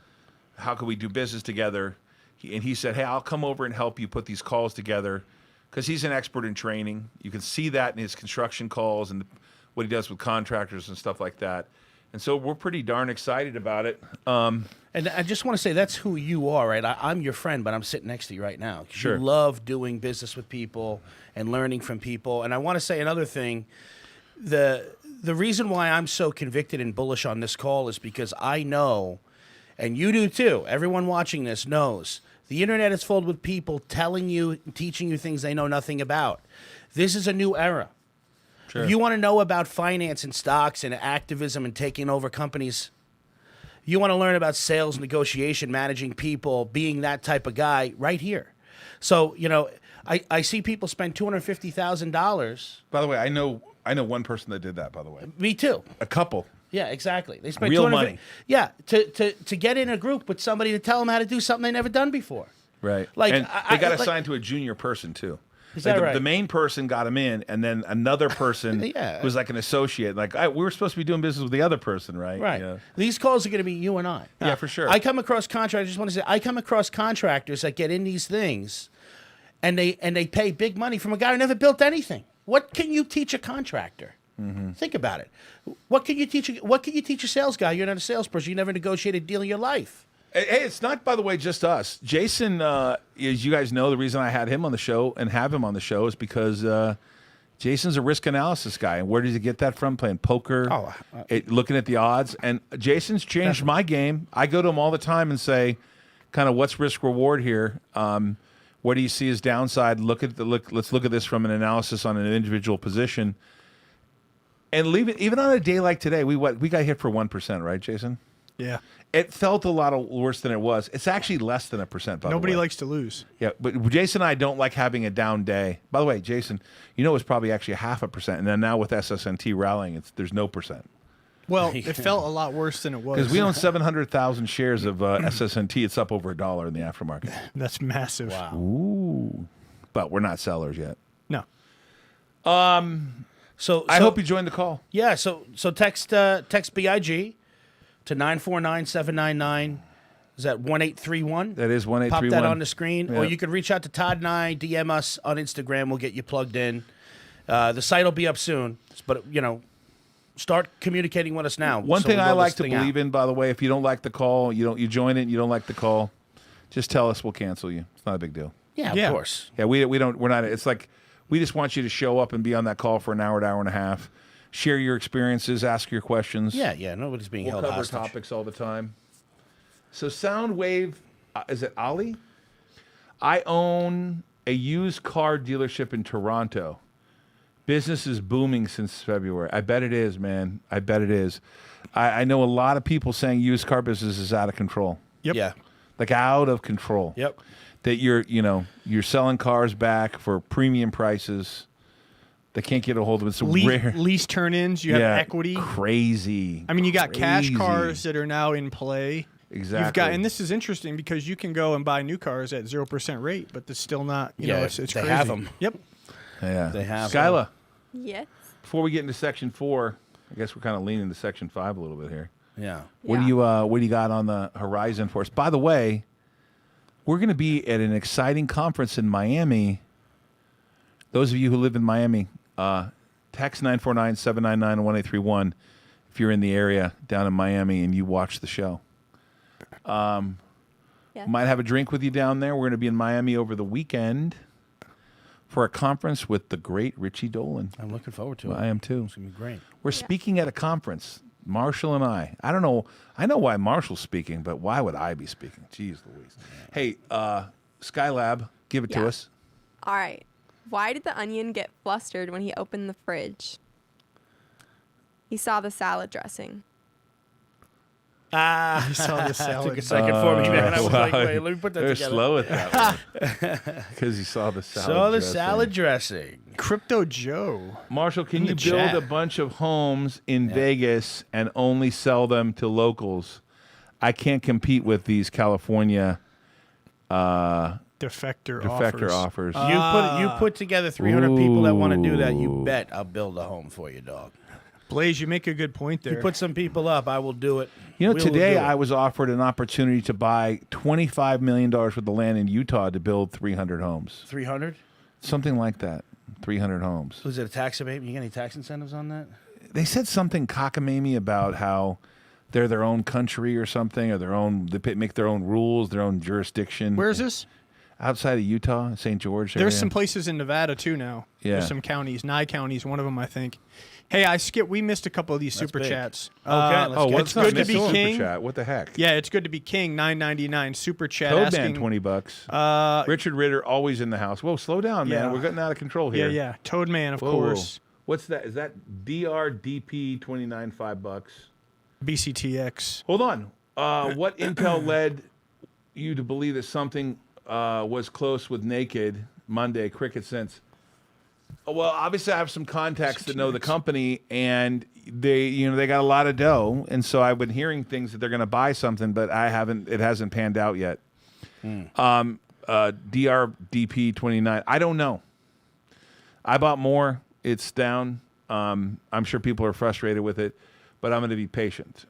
Speaker 1: how could we do business together. And he said, hey, I'll come over and help you put these calls together because he's an expert in training. You can see that in his construction calls and what he does with contractors and stuff like that. And so we're pretty darn excited about it.
Speaker 3: And I just want to say that's who you are, right? I'm your friend, but I'm sitting next to you right now. 'Cause
Speaker 1: Sure.
Speaker 3: You love doing business with people and learning from people. And I want to say another thing. The reason why I'm so convicted and bullish on this call is because I know, and you do too, everyone watching this knows, the internet is filled with people telling you, teaching you things they know nothing about. This is a new era.
Speaker 1: Sure.
Speaker 3: If you want to know about finance and stocks and activism and taking over companies, you want to learn about sales, negotiation, managing people, being that type of guy, right here. So, I see people spend $250,000.
Speaker 1: By the way, I know one person that did that, by the way.
Speaker 3: Me too.
Speaker 1: A couple.
Speaker 3: Yeah, exactly. They spend
Speaker 1: Real
Speaker 3: 250
Speaker 1: money.
Speaker 3: Yeah, to get in a group with somebody to tell them how to do something they never done before.
Speaker 1: Right.
Speaker 3: Like,
Speaker 1: and
Speaker 3: I-
Speaker 1: they got
Speaker 3: like-
Speaker 1: assigned to a junior person, too.
Speaker 3: Is
Speaker 1: Like
Speaker 3: that right?
Speaker 1: the main person got him in, and then another person
Speaker 3: Yeah.
Speaker 1: who's like an associate. Like we were supposed to be doing business with the other person, right?
Speaker 3: Right.
Speaker 1: Yeah,
Speaker 3: These calls are going to be you and I.
Speaker 1: yeah for sure.
Speaker 3: I come across contractors. I just want to say, I come across contractors that get in these things, and they pay big money from a guy who never built anything. What can you teach a contractor? Think about it. What can you teach? What can you teach a sales guy? You're not a salesperson. You never negotiated a deal in your life.
Speaker 1: Hey, it's not, by the way, just us. Jason, as you guys know, the reason I had him on the show and have him on the show is because Jason's a risk analysis guy. And where did he get that from? Playing poker, looking at the odds. And Jason's changed my game. I go to him all the time and say, kind of, what's risk reward here? What do you see as downside? Let's look at this from an analysis on an individual position. And leave it, even on a day like today, we got hit for 1%, right, Jason?
Speaker 2: Yeah.
Speaker 1: It felt a lot worse than it was. It's actually less than 1%. By the way,
Speaker 2: Nobody likes to lose.
Speaker 1: Yeah, but Jason and I don't like having a down day. By the way, Jason, you know it's probably actually 0.5%, and then now with SSNT rallying, there's no percent.
Speaker 2: Well, it felt a lot worse than it was.
Speaker 1: Because we own 700,000 shares of SSNT. It's up over $1 in the aftermarket.
Speaker 2: That's massive.
Speaker 3: Wow.
Speaker 1: Ooh, but we're not sellers yet.
Speaker 2: No.
Speaker 3: So
Speaker 1: I hope you joined the call.
Speaker 3: Yeah. So text BIG to 949-799. Is that 1831?
Speaker 1: That is 1831.
Speaker 3: Pop that on the screen, or
Speaker 1: Yeah.
Speaker 3: you can reach out to Todd and I. DM us on Instagram. We'll get you plugged in. The site will be up soon, but start communicating with us now.
Speaker 1: One
Speaker 3: so
Speaker 1: thing
Speaker 3: we'll
Speaker 1: I
Speaker 3: roll
Speaker 1: like
Speaker 3: this
Speaker 1: to
Speaker 3: thing
Speaker 1: believe
Speaker 3: out.
Speaker 1: in, by the way, if you don't like the call, you join it and you don't like the call, just tell us, we'll cancel you. It's not a big deal.
Speaker 3: Yeah,
Speaker 2: Yeah.
Speaker 3: of course.
Speaker 1: Yeah, we're not. It's like we just want you to show up and be on that call for an hour and a half, share your experiences, ask your questions.
Speaker 3: Yeah. Nobody's being
Speaker 1: We'll
Speaker 3: held
Speaker 1: cover
Speaker 3: hostage.
Speaker 1: topics all the time. So Soundwave, is it Ali? I own a used car dealership in Toronto. Business is booming since February. I bet it is, man. I bet it is. I know a lot of people saying used car business is out of control.
Speaker 2: Yep.
Speaker 3: Yeah.
Speaker 1: Like out of control.
Speaker 3: Yep.
Speaker 1: That you're selling cars back for premium prices. They can't get a hold of it. It's a rare.
Speaker 2: Lease turn-ins. You have equity.
Speaker 1: Crazy.
Speaker 2: I mean, you got cash
Speaker 1: Crazy.
Speaker 2: cars that are now in play.
Speaker 1: Exactly.
Speaker 2: You've got, and this is interesting because you can go and buy new cars at 0% rate, but it's still not. It's
Speaker 3: they
Speaker 2: crazy.
Speaker 3: have 'em.
Speaker 2: Yep.
Speaker 1: Yeah.
Speaker 3: They have.
Speaker 1: Skyla,
Speaker 4: Yes.
Speaker 1: before we get into section 4, I guess we're kind of leaning to section 5 a little bit here.
Speaker 3: Yeah.
Speaker 1: What do you got on the horizon for us? By the way, we're going to be at an exciting conference in Miami. Those of you who live in Miami, text 949-799-1831 if you're in the area down in Miami and you watch the show.
Speaker 4: Yeah.
Speaker 1: Might have a drink with you down there. We're going to be in Miami over the weekend for a conference with the great Richie Dolan.
Speaker 3: I'm looking forward to it.
Speaker 1: I am too.
Speaker 3: It's going to be great.
Speaker 1: We're speaking at a conference, Marshall and I. I don't know. I know why Marshall's speaking, but why would I be speaking? Jeez Louise. Hey, Skylab, give it to
Speaker 4: Yeah.
Speaker 1: us.
Speaker 4: All right. Why did the onion get flustered when he opened the fridge? He saw the salad dressing.
Speaker 3: Ah,
Speaker 2: You saw the
Speaker 3: took
Speaker 2: salad.
Speaker 3: a second for me, man. I was like, wait, let me put that
Speaker 1: They're
Speaker 3: together.
Speaker 1: slow at that one. Because you saw the salad
Speaker 3: So the
Speaker 1: dressing.
Speaker 3: salad dressing.
Speaker 2: Crypto Joe.
Speaker 1: Marshall, can
Speaker 2: In
Speaker 1: you
Speaker 2: the
Speaker 1: build
Speaker 2: chat.
Speaker 1: a bunch of homes in Vegas and only sell them to locals? I can't compete with these California
Speaker 2: Defector
Speaker 1: offers.
Speaker 3: You put together 300 people that want to do that. You bet I'll build a home for you, dog.
Speaker 2: Blaze, you make a good point there.
Speaker 3: You put some people up, I will do it.
Speaker 1: You know,
Speaker 3: We will
Speaker 1: today
Speaker 3: do it.
Speaker 1: I was offered an opportunity to buy $25 million worth of land in Utah to build 300 homes.
Speaker 3: 300.
Speaker 1: Something like that. 300 homes.
Speaker 3: Was it a tax abatement? You got any tax incentives on that?
Speaker 1: They said something cockamamie about how they're their own country or something, or make their own rules, their own jurisdiction.
Speaker 2: Where is this?
Speaker 1: Outside of Utah, St. George area.
Speaker 2: There's some places in Nevada too now.
Speaker 1: Yeah.
Speaker 2: There's some counties. Nye County's one of them, I think. Hey, we missed a couple of these super
Speaker 3: big.
Speaker 2: chats.
Speaker 3: Okay, let's
Speaker 1: Oh,
Speaker 3: get
Speaker 1: what's
Speaker 2: it's
Speaker 1: not
Speaker 2: good to
Speaker 1: missing
Speaker 2: be
Speaker 1: super
Speaker 2: king.
Speaker 1: chat? What the heck?
Speaker 2: Yeah, it's good to be king. $9.99 super chat
Speaker 1: Toadman,
Speaker 2: asking.
Speaker 1: $20. Richard Ritter always in the house. Whoa, slow down, man.
Speaker 2: Yeah.
Speaker 1: We're getting out of control
Speaker 2: Yeah,
Speaker 1: here.
Speaker 2: yeah. Toadman, of
Speaker 1: Whoa,
Speaker 2: course.
Speaker 1: What's that? Is that DRDP 29 $5?
Speaker 2: BCTX.
Speaker 1: Hold on. What intel led you to believe that something was close with Naked Monday? Cricket Sense. Well, obviously, I have some contacts that know the company, and they got a lot of dough, and so I've been hearing things that they're going to buy something, but it hasn't panned out yet. DRDP 29. I don't know. I bought more. It's down. I'm sure people are frustrated with it, but I'm going to be patient.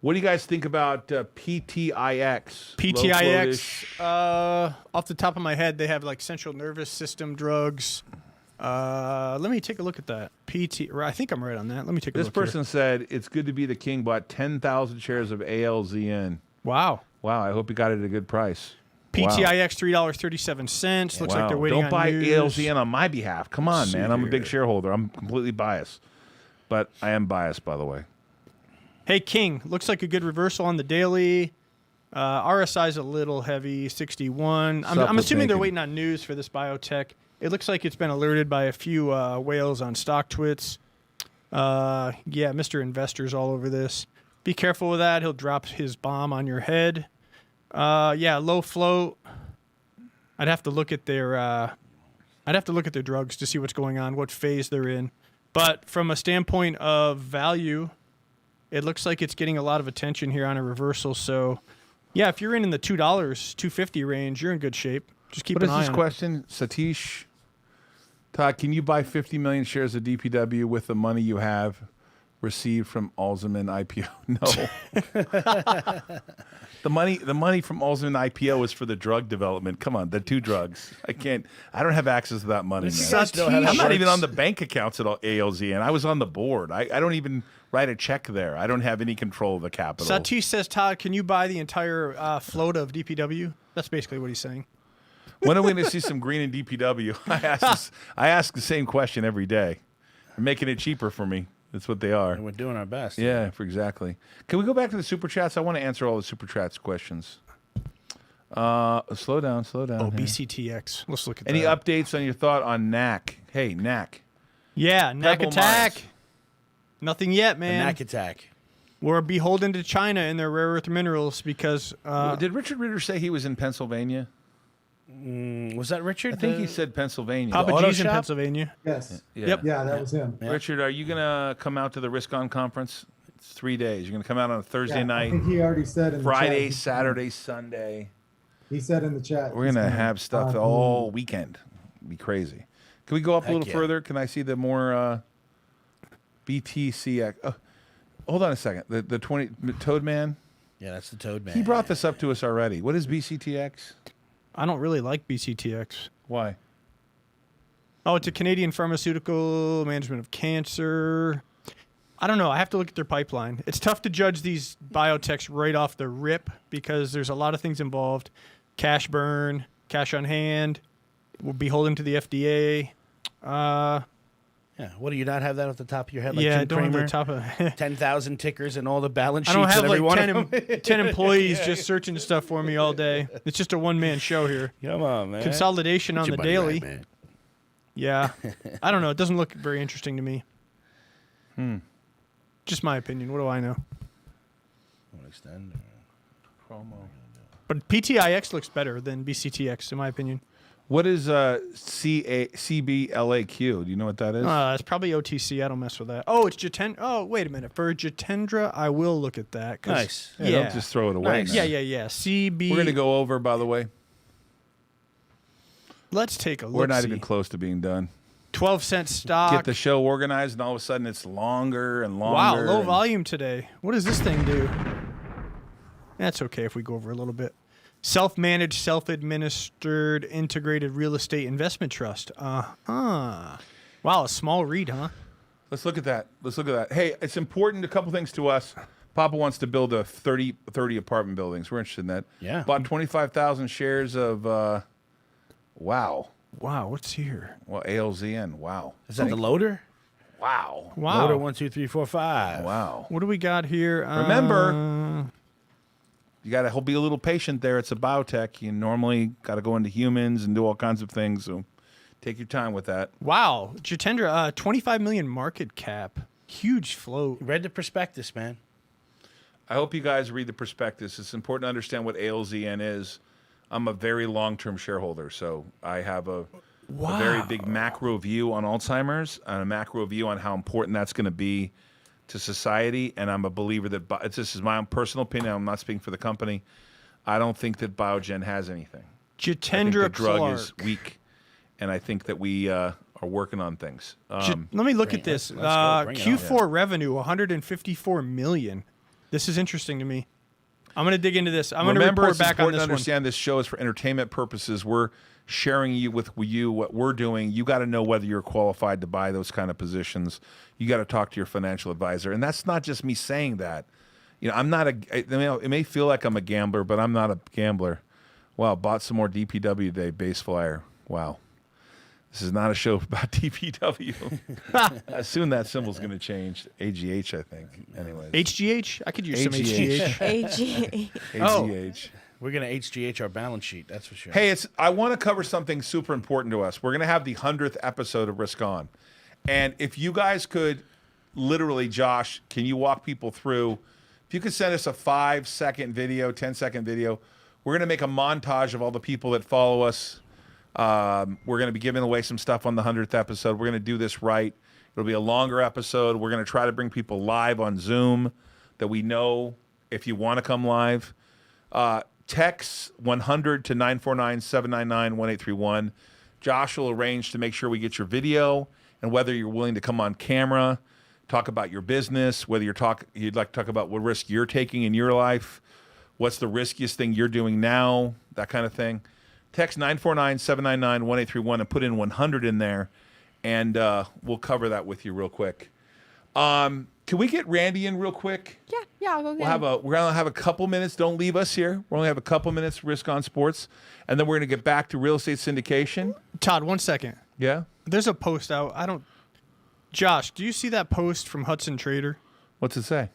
Speaker 1: What do you guys think about PTIX?
Speaker 2: PTIX, off the top of my head, they have like central nervous system drugs. Let me take a look at that. I think I'm right on that. Let me take a
Speaker 1: This
Speaker 2: look.
Speaker 1: person said it's good to be the king. Bought 10,000 shares of ALZN.
Speaker 2: Wow.
Speaker 1: Wow, I hope you got it at a good price.
Speaker 2: PTIX $3.37. Looks like they're waiting
Speaker 1: Don't
Speaker 2: on
Speaker 1: buy
Speaker 2: news.
Speaker 1: ALZN on my behalf. Come on,
Speaker 2: Let's
Speaker 1: man.
Speaker 2: see
Speaker 1: I'm a big
Speaker 2: here.
Speaker 1: shareholder. I'm completely biased, but I am biased, by the way.
Speaker 2: Hey, King. Looks like a good reversal on the daily. RSI's a little heavy, 61. I'm
Speaker 1: Sup with
Speaker 2: assuming they're
Speaker 1: bacon?
Speaker 2: waiting on news for this biotech. It looks like it's been alerted by a few whales on StockTwits. Yeah, Mr. Investor's all over this. Be careful with that. He'll drop his bomb on your head. Yeah, low float. I'd have to look at their drugs to see what's going on, what phase they're in. But from a standpoint of value, it looks like it's getting a lot of attention here on a reversal. So, yeah, if you're in the $2, $2.50 range, you're in good shape. Just keep
Speaker 1: What
Speaker 2: an
Speaker 1: is
Speaker 2: eye
Speaker 1: this
Speaker 2: on it.
Speaker 1: question? Satish? Todd, can you buy 50 million shares of DPW with the money you have received from Alzamend IPO? No. The money from Alzamend IPO is for the drug development. Come on, the 2 drugs. I don't have access to that money,
Speaker 3: You
Speaker 1: man.
Speaker 3: guys know how that
Speaker 1: I'm not even
Speaker 3: works.
Speaker 1: on the bank accounts at ALZN. I was on the board. I don't even write a check there. I don't have any control of the capital.
Speaker 2: Satish says, Todd, can you buy the entire float of DPW? That's basically what he's saying.
Speaker 1: When are we going to see some green in DPW? I ask the same question every day. They're making it cheaper for me. That's what they are.
Speaker 3: And we're doing our best.
Speaker 1: Yeah, exactly. Can we go back to the super chats? I want to answer all the super chats questions. Slow down.
Speaker 2: Oh,
Speaker 1: here.
Speaker 2: BCTX. Let's look at
Speaker 1: Any
Speaker 2: that.
Speaker 1: updates on your thought on NAC? Hey, NAC.
Speaker 2: Yeah, NAC
Speaker 1: Pebble
Speaker 2: attack.
Speaker 1: Mines.
Speaker 2: Nothing yet,
Speaker 3: The
Speaker 2: man.
Speaker 3: NAC attack.
Speaker 2: We're beholden to China and their rare earth minerals because
Speaker 1: Did Richard Ritter say he was in Pennsylvania?
Speaker 3: Was that Richard?
Speaker 1: I think he said Pennsylvania.
Speaker 2: Papa
Speaker 3: auto
Speaker 2: G's in
Speaker 3: shop?
Speaker 2: Pennsylvania.
Speaker 5: Yes.
Speaker 1: Yeah.
Speaker 2: Yep.
Speaker 5: Yeah, that was him.
Speaker 3: Yeah.
Speaker 1: Richard, are you going to come out to the Risk-On conference? It's 3 days. You're going to come out on a Thursday
Speaker 5: Yeah, I
Speaker 1: night,
Speaker 5: think he already said in the
Speaker 1: Friday,
Speaker 5: chat.
Speaker 1: Saturday, Sunday.
Speaker 5: He said in the chat.
Speaker 1: We're
Speaker 5: he's
Speaker 1: going to
Speaker 5: gonna-
Speaker 1: have stuff
Speaker 5: he-
Speaker 1: all weekend. It'll be crazy. Can we go up a
Speaker 3: Heck
Speaker 1: little
Speaker 3: yeah.
Speaker 1: further? Can I see the more BTCX? Oh, hold on a second. The 20 Toad Man.
Speaker 3: Yeah, that's the Toad Man.
Speaker 1: He brought this up to us already. What is BCTX?
Speaker 2: I don't really like BCTX.
Speaker 1: Why?
Speaker 2: Oh, it's a Canadian pharmaceutical management of cancer. I don't know. I have to look at their pipeline. It's tough to judge these biotechs right off the rip because there's a lot of things involved. Cash burn, cash on hand, we're beholden to the FDA.
Speaker 3: Yeah. What do you not have that off the top of your head? Like
Speaker 2: Yeah, I
Speaker 3: Jim
Speaker 2: don't have
Speaker 3: Cramer?
Speaker 2: the top of
Speaker 3: 10,000 tickers and all the balance
Speaker 2: I
Speaker 3: sheets
Speaker 2: don't have
Speaker 3: and every
Speaker 2: like
Speaker 3: one
Speaker 2: 10,
Speaker 3: of them.
Speaker 2: 10 employees just searching stuff for me all day. It's just a one-man show here.
Speaker 3: Come on, man.
Speaker 2: Consolidation
Speaker 3: Get
Speaker 2: on
Speaker 3: your
Speaker 2: the
Speaker 3: money
Speaker 2: daily.
Speaker 3: right, man.
Speaker 2: Yeah. I don't know. It doesn't look very interesting to me. Just my opinion. What do I know?
Speaker 3: Wanna extend or-
Speaker 1: Promo.
Speaker 2: But PTIX looks better than BCTX, in my opinion.
Speaker 1: What is CBLAQ? Do you know what that is?
Speaker 2: It's probably OTC. I don't mess with that. Oh, it's Jatendra. Oh, wait a minute. For Jatendra, I will look at that. 'cause-
Speaker 3: Nice.
Speaker 1: Yeah,
Speaker 2: Yeah.
Speaker 1: don't just throw it away.
Speaker 3: Nice.
Speaker 1: man.
Speaker 2: Yeah. CB.
Speaker 1: We're going to go over, by the way.
Speaker 2: Let's take a look.
Speaker 1: We're not even close to being done.
Speaker 2: 12-cent stock.
Speaker 1: Get the show organized, and all of a sudden it's longer and longer.
Speaker 2: Wow, low
Speaker 1: and-
Speaker 2: volume today. What does this thing do? That's okay if we go over a little bit. Self-managed, self-administered, integrated real estate investment trust. Wow, a small read, huh?
Speaker 1: Let's look at that. Hey, it's important. A couple things to us. Papa wants to build a 30 apartment buildings. We're interested in that.
Speaker 3: Yeah.
Speaker 1: Bought 25,000 shares of, wow.
Speaker 2: Wow, what's here?
Speaker 1: Well, ALZN. Wow.
Speaker 3: Is that the loader?
Speaker 1: Wow.
Speaker 2: Wow.
Speaker 3: Loader 1, 2, 3, 4, 5.
Speaker 1: Wow.
Speaker 2: What do we got here?
Speaker 1: Remember- You got to be a little patient there. It's a biotech. You normally got to go into humans and do all kinds of things. So take your time with that.
Speaker 2: Wow, Jatendra, 25 million market cap. Huge float.
Speaker 3: Read the prospectus, man.
Speaker 1: I hope you guys read the prospectus. It's important to understand what ALZN is. I'm a very long-term shareholder, so I have a very big macro view on Alzheimer's and a macro view on how important that's going to be to society. And I'm a believer that this is my own personal opinion. I'm not speaking for the company. I don't think that Biogen has anything. I think
Speaker 2: Jatendra
Speaker 1: the drug
Speaker 2: Clark.
Speaker 1: is weak, and I think that we are working on things.
Speaker 2: Let me look at this.
Speaker 3: let's go. Bring it on.
Speaker 2: Q4 revenue, 154 million. This is interesting to me. I'm going to dig into this. I'm going to
Speaker 1: Remember,
Speaker 2: report
Speaker 1: it's
Speaker 2: back on
Speaker 1: important
Speaker 2: this
Speaker 1: to understand this show is for entertainment purposes. We're sharing with you what we're doing. You got to know whether you're qualified to buy those kind of positions. You got to talk to your financial advisor, and that's not just me saying that. I'm not it may feel like I'm a gambler, but I'm not a gambler. Wow, bought some more DPW today, base flyer. Wow. This is not a show about DPW. Soon that symbol's going to change. AGH, I think. Anyways.
Speaker 2: HGH? I could use some HGH.
Speaker 4: AG.
Speaker 1: AGH.
Speaker 3: We're going to HGH our balance sheet, that's for sure.
Speaker 1: Hey, I want to cover something super important to us. We're going to have the 100th episode of Risk On. And if you guys could literally, Josh, can you walk people through, if you could send us a 5-second video, 10-second video, we're going to make a montage of all the people that follow us. We're going to be giving away some stuff on the 100th episode. We're going to do this right. It'll be a longer episode. We're going to try to bring people live on Zoom that we know if you want to come live. Text 100 to 949-799-1831. Josh will arrange to make sure we get your video and whether you're willing to come on camera, talk about your business, whether you'd like to talk about what risk you're taking in your life, what's the riskiest thing you're doing now, that kind of thing. Text 949-799-1831 and put in 100 in there, and we'll cover that with you real quick. Can we get Randy in real quick?
Speaker 4: Yeah, I'll go get him.
Speaker 1: We're gonna have a couple minutes. Don't leave us here. We're only have a couple minutes. Risk on Sports, and then we're gonna get back to real estate syndication.
Speaker 2: Todd, 1 second.
Speaker 1: Yeah.
Speaker 2: There's a post out. Josh, do you see that post from Hudson Trader?
Speaker 1: What's it say?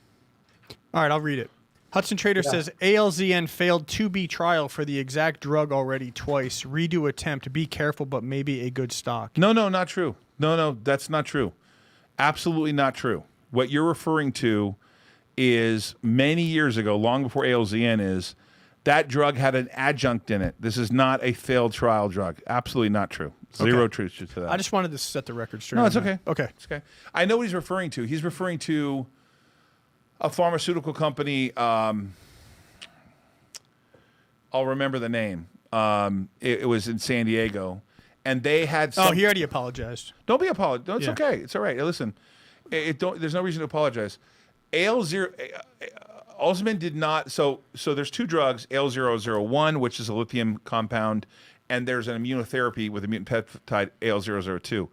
Speaker 2: All right, I'll read it. Hudson Trader says, ALZN failed 2B trial for the exact drug already twice. Redo attempt. Be careful, but maybe a good stock.
Speaker 1: No, not true. No, that's not true. Absolutely not true. What you're referring to is many years ago, long before ALZN is, that drug had an adjunct in it. This is not a failed trial drug. Absolutely not true. Zero truth to that.
Speaker 2: I just wanted to set the record straight.
Speaker 1: No, it's
Speaker 2: on
Speaker 1: okay.
Speaker 2: that. Okay.
Speaker 1: It's okay. I know what he's referring to. He's referring to a pharmaceutical company. I'll remember the name. It was in San Diego, and they had.
Speaker 2: He already apologized.
Speaker 1: Don't be apologized. No, it's
Speaker 2: Yeah.
Speaker 1: okay. It's all right. Listen, there's no reason to apologize. Alzamend did not. So there's two drugs: AL001, which is a lithium compound, and there's an immunotherapy with a mutant peptide AL002.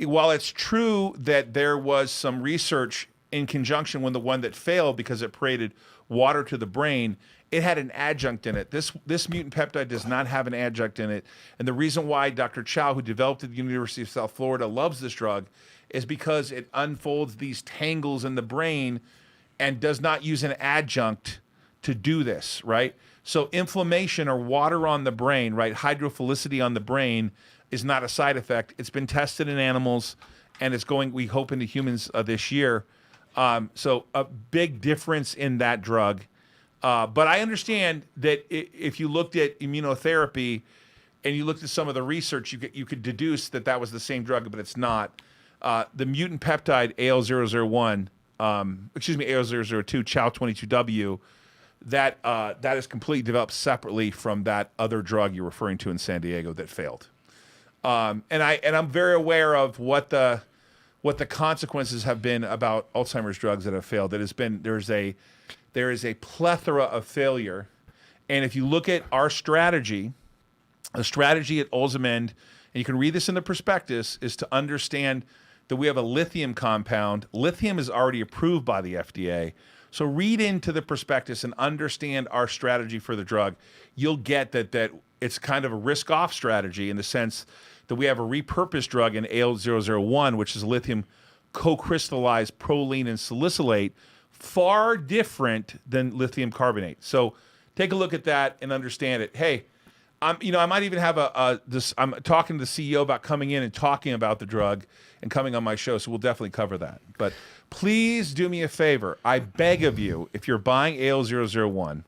Speaker 1: While it's true that there was some research in conjunction with the one that failed because it paraded water to the brain, it had an adjunct in it. This mutant peptide does not have an adjunct in it. And the reason why Dr. Chow, who developed it at the University of South Florida, loves this drug is because it unfolds these tangles in the brain and does not use an adjunct to do this, right? So inflammation or water on the brain, right, hydrophilicity on the brain is not a side effect. It's been tested in animals, and it's going, we hope, into humans this year. So a big difference in that drug. But I understand that if you looked at immunotherapy and you looked at some of the research, you could deduce that that was the same drug, but it's not. The mutant peptide AL001, AL002, Chow22W, that is completely developed separately from that other drug you're referring to in San Diego that failed. And I'm very aware of what the consequences have been about Alzheimer's drugs that have failed. There is a plethora of failure, and if you look at our strategy, the strategy at Alzamend, and you can read this in the prospectus, is to understand that we have a lithium compound. Lithium is already approved by the FDA. So read into the prospectus and understand our strategy for the drug. You'll get that it's kind of a risk-off strategy in the sense that we have a repurposed drug in AL001, which is lithium co-crystallized proline and salicylate, far different than lithium carbonate. So take a look at that and understand it. Hey, I might even have I'm talking to the CEO about coming in and talking about the drug and coming on my show, so we'll definitely cover that. But please do me a favor. I beg of you, if you're buying AL001,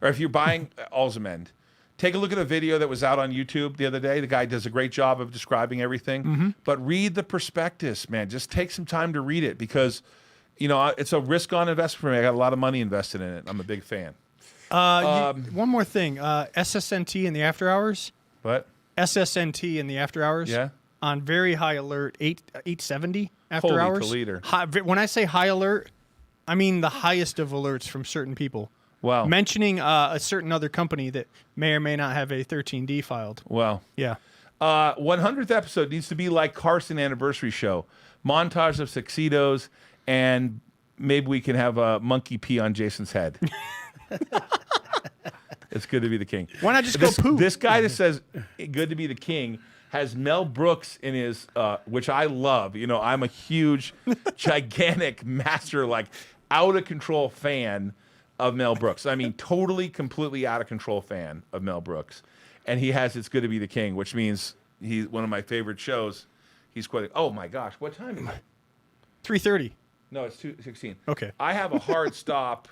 Speaker 1: or if you're buying Alzamend, take a look at a video that was out on YouTube the other day. The guy does a great job of describing everything. Mm-hmm. But read the prospectus, man. Just take some time to read it because, it's a risk-on investment for me. I got a lot of money invested in it. I'm a big fan.
Speaker 2: One more thing. SSNT in the after hours.
Speaker 1: What?
Speaker 2: SSNT in the after hours.
Speaker 1: Yeah.
Speaker 2: On very high alert, 870 after
Speaker 1: Holy
Speaker 2: hours.
Speaker 1: Toledo.
Speaker 2: When I say high alert, I mean the highest of alerts from certain people.
Speaker 1: Wow.
Speaker 2: Mentioning a certain other company that may or may not have a 13D filed.
Speaker 1: Wow.
Speaker 2: Yeah.
Speaker 1: 100th episode needs to be like Carson anniversary show. Montage of tuxedos, and maybe we can have a monkey pee on Jason's head. It's good to be the king.
Speaker 2: Why not just go poo?
Speaker 1: This guy that says good to be the king has Mel Brooks in his, which I love. You know, I'm a huge, gigantic master, like out of control fan of Mel Brooks. I mean, totally, completely out of control fan of Mel Brooks. And he has It's Good to Be the King, which means he's one of my favorite shows. He's quite. Oh my gosh, what time is it?
Speaker 2: 3:30.
Speaker 1: No, it's 2:16.
Speaker 2: Okay.
Speaker 1: I have a hard stop.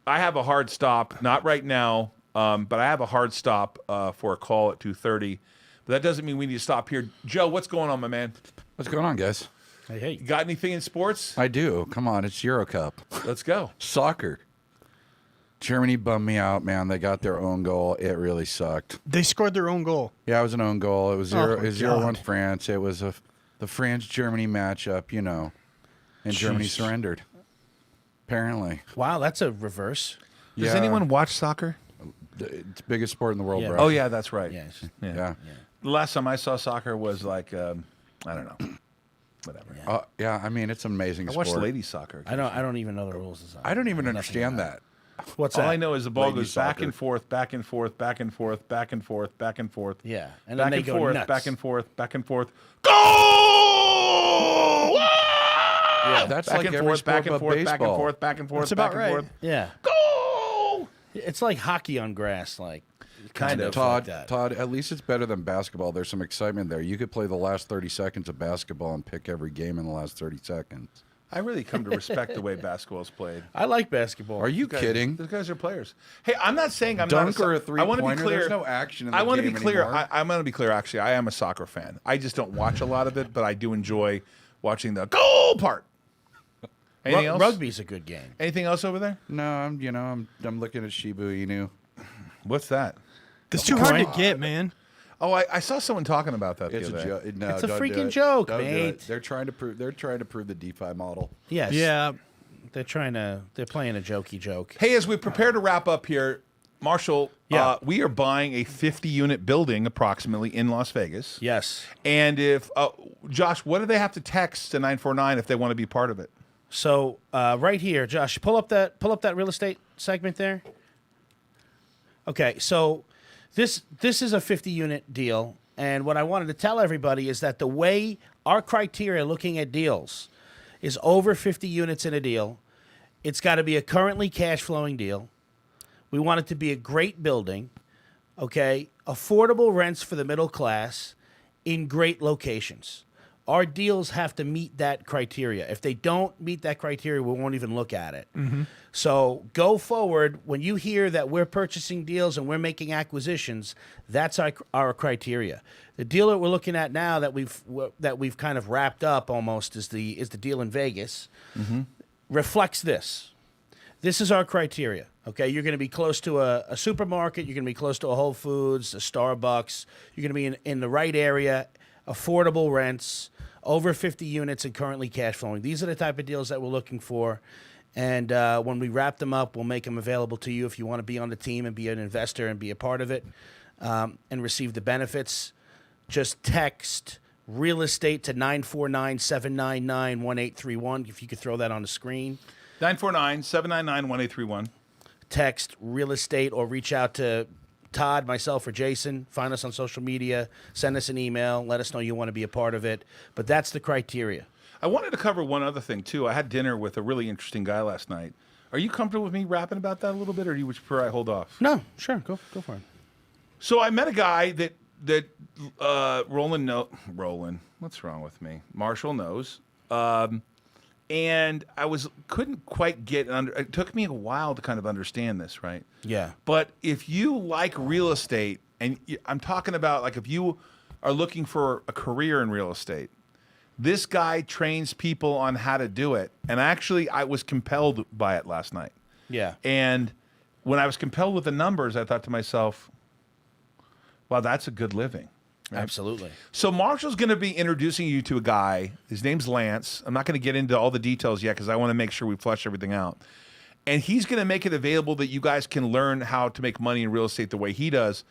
Speaker 1: I have a hard stop, not right now, but I have a hard stop for a call at 2:30. But that doesn't mean we need to stop here. Joe, what's going on, my man?
Speaker 6: What's going on, guys?
Speaker 3: Hey.
Speaker 1: You got anything in sports?
Speaker 6: I do. Come on, it's Euro Cup.
Speaker 1: Let's go.
Speaker 6: Soccer. Germany bummed me out, man. They got their own goal. It really sucked.
Speaker 2: They scored their own goal.
Speaker 6: Yeah, it was an own goal. It was
Speaker 2: Oh, my
Speaker 6: 0-1
Speaker 2: God.
Speaker 6: France. It was the France-Germany matchup, you know, and Germany surrendered. Apparently.
Speaker 3: Wow, that's a reverse.
Speaker 1: Does
Speaker 6: Yeah.
Speaker 1: anyone watch soccer?
Speaker 6: It's the biggest sport in the world,
Speaker 3: Yeah.
Speaker 6: bro.
Speaker 1: Oh, yeah, that's right.
Speaker 3: Yeah. it's just-
Speaker 6: Yeah.
Speaker 1: The last time I saw soccer was like, I don't know, whatever.
Speaker 6: Yeah, I mean, it's an amazing
Speaker 1: I
Speaker 6: sport.
Speaker 1: watched ladies soccer.
Speaker 3: I don't even know the rules of soccer.
Speaker 6: I don't even
Speaker 3: Nothing
Speaker 6: understand
Speaker 3: about
Speaker 6: that.
Speaker 3: it. What's
Speaker 1: All
Speaker 3: that?
Speaker 1: I know is the ball
Speaker 6: Ladies
Speaker 1: goes back
Speaker 6: soccer.
Speaker 1: and forth, back and forth, back and forth, back and forth, back and forth.
Speaker 3: Yeah, and then
Speaker 1: Back
Speaker 3: they
Speaker 1: and
Speaker 3: go
Speaker 1: forth,
Speaker 3: nuts.
Speaker 1: back and forth, back and forth. Goal!
Speaker 6: Yeah, that's
Speaker 1: Back
Speaker 6: like
Speaker 1: and
Speaker 6: every
Speaker 1: forth,
Speaker 6: sport
Speaker 1: back and
Speaker 6: but
Speaker 1: forth, back and
Speaker 6: baseball.
Speaker 1: forth, back and forth,
Speaker 2: That's about
Speaker 1: back and
Speaker 2: right.
Speaker 1: forth.
Speaker 3: Yeah,
Speaker 1: Goal!
Speaker 3: it's like hockey on grass, like
Speaker 1: Kind of.
Speaker 6: Todd,
Speaker 3: like that.
Speaker 6: Todd, at least it's better than basketball. There's some excitement there. You could play the last 30 seconds of basketball and pick every game in the last 30 seconds.
Speaker 1: I really come to respect the way basketball's played.
Speaker 3: I like basketball.
Speaker 6: Are you kidding?
Speaker 1: Those guys are players. Hey, I'm not saying I'm
Speaker 6: Dunk
Speaker 1: not
Speaker 6: or a
Speaker 1: I want to be
Speaker 6: three-pointer,
Speaker 1: clear.
Speaker 6: there's no action in the
Speaker 1: I want to be
Speaker 6: game
Speaker 1: clear.
Speaker 6: anymore.
Speaker 1: I'm going to be clear. Actually, I am a soccer fan. I just don't watch a lot of it, but I do enjoy watching the goal part. Anything else?
Speaker 3: Rugby's a good game.
Speaker 1: Anything else over there?
Speaker 6: No, I'm looking at Shibu Inu.
Speaker 1: What's that?
Speaker 2: It's too hard to get, man.
Speaker 1: Oh, I saw someone talking about that
Speaker 6: It's
Speaker 1: the
Speaker 6: a
Speaker 1: other day.
Speaker 6: joke. No,
Speaker 3: It's a
Speaker 6: don't do
Speaker 3: freaking
Speaker 6: it.
Speaker 3: joke,
Speaker 6: Don't do
Speaker 3: mate.
Speaker 6: it. They're trying to prove the DeFi model.
Speaker 3: Yes.
Speaker 2: Yeah.
Speaker 3: They're playing a jokey joke.
Speaker 1: Hey, as we prepare to wrap up here, Marshall,
Speaker 3: Yeah.
Speaker 1: we are buying a 50-unit building approximately in Las Vegas.
Speaker 3: Yes.
Speaker 1: And if Josh, what do they have to text to 949 if they want to be part of it?
Speaker 3: So right here, Josh, pull up that real estate segment there. Okay, so this is a 50-unit deal, and what I wanted to tell everybody is that the way our criteria looking at deals is over 50 units in a deal. It's got to be a currently cash flowing deal. We want it to be a great building, okay? Affordable rents for the middle class in great locations. Our deals have to meet that criteria. If they don't meet that criteria, we won't even look at it. So go forward, when you hear that we're purchasing deals and we're making acquisitions, that's our criteria. The deal that we're looking at now that we've kind of wrapped up almost is the deal in Vegas. Reflects this. This is our criteria. Okay, you're going to be close to a supermarket. You're going to be close to a Whole Foods, a Starbucks. You're going to be in the right area, affordable rents, over 50 units, and currently cash flowing. These are the type of deals that we're looking for. And when we wrap them up, we'll make them available to you if you want to be on the team and be an investor and be a part of it and receive the benefits. Just text real estate to 949-799-1831. If you could throw that on the screen.
Speaker 1: 949-799-1831.
Speaker 3: Text real estate or reach out to Todd, myself, or Jason. Find us on social media. Send us an email. Let us know you want to be a part of it. But that's the criteria.
Speaker 1: I wanted to cover one other thing, too. I had dinner with a really interesting guy last night. Are you comfortable with me rapping about that a little bit, or do you prefer I hold off?
Speaker 3: No, sure. Go for it.
Speaker 1: So I met a guy that Roland, what's wrong with me? Marshall knows. And I couldn't quite get under. It took me a while to kind of understand this, right?
Speaker 3: Yeah.
Speaker 1: But if you like real estate, and I'm talking about like if you are looking for a career in real estate, this guy trains people on how to do it. And actually, I was compelled by it last night.
Speaker 3: Yeah.
Speaker 1: And when I was compelled with the numbers, I thought to myself, Wow, that's a good living. Right?
Speaker 3: Absolutely.
Speaker 1: So Marshall's going to be introducing you to a guy. His name's Lance. I'm not going to get into all the details yet because I want to make sure we flesh everything out. And he's going to make it available that you guys can learn how to make money in real estate the way he does.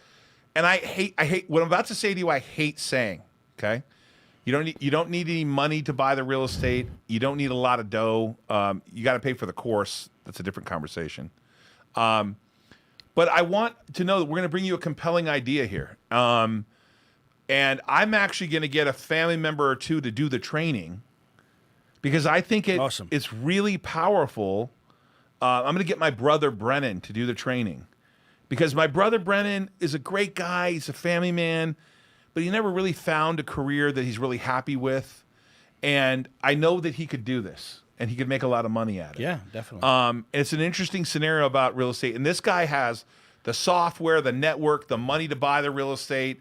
Speaker 1: And I hate what I'm about to say to you. I hate saying, okay, you don't need any money to buy the real estate. You don't need a lot of dough. You got to pay for the course. That's a different conversation. But I want to know that we're going to bring you a compelling idea here. And I'm actually going to get a family member or two to do the training because I think
Speaker 3: Awesome.
Speaker 1: it's really powerful. I'm going to get my brother Brennan to do the training because my brother Brennan is a great guy. He's a family man, but he never really found a career that he's really happy with. And I know that he could do this and he could make a lot of money at it.
Speaker 3: Yeah, definitely.
Speaker 1: It's an interesting scenario about real estate. And this guy has the software, the network, the money to buy the real estate.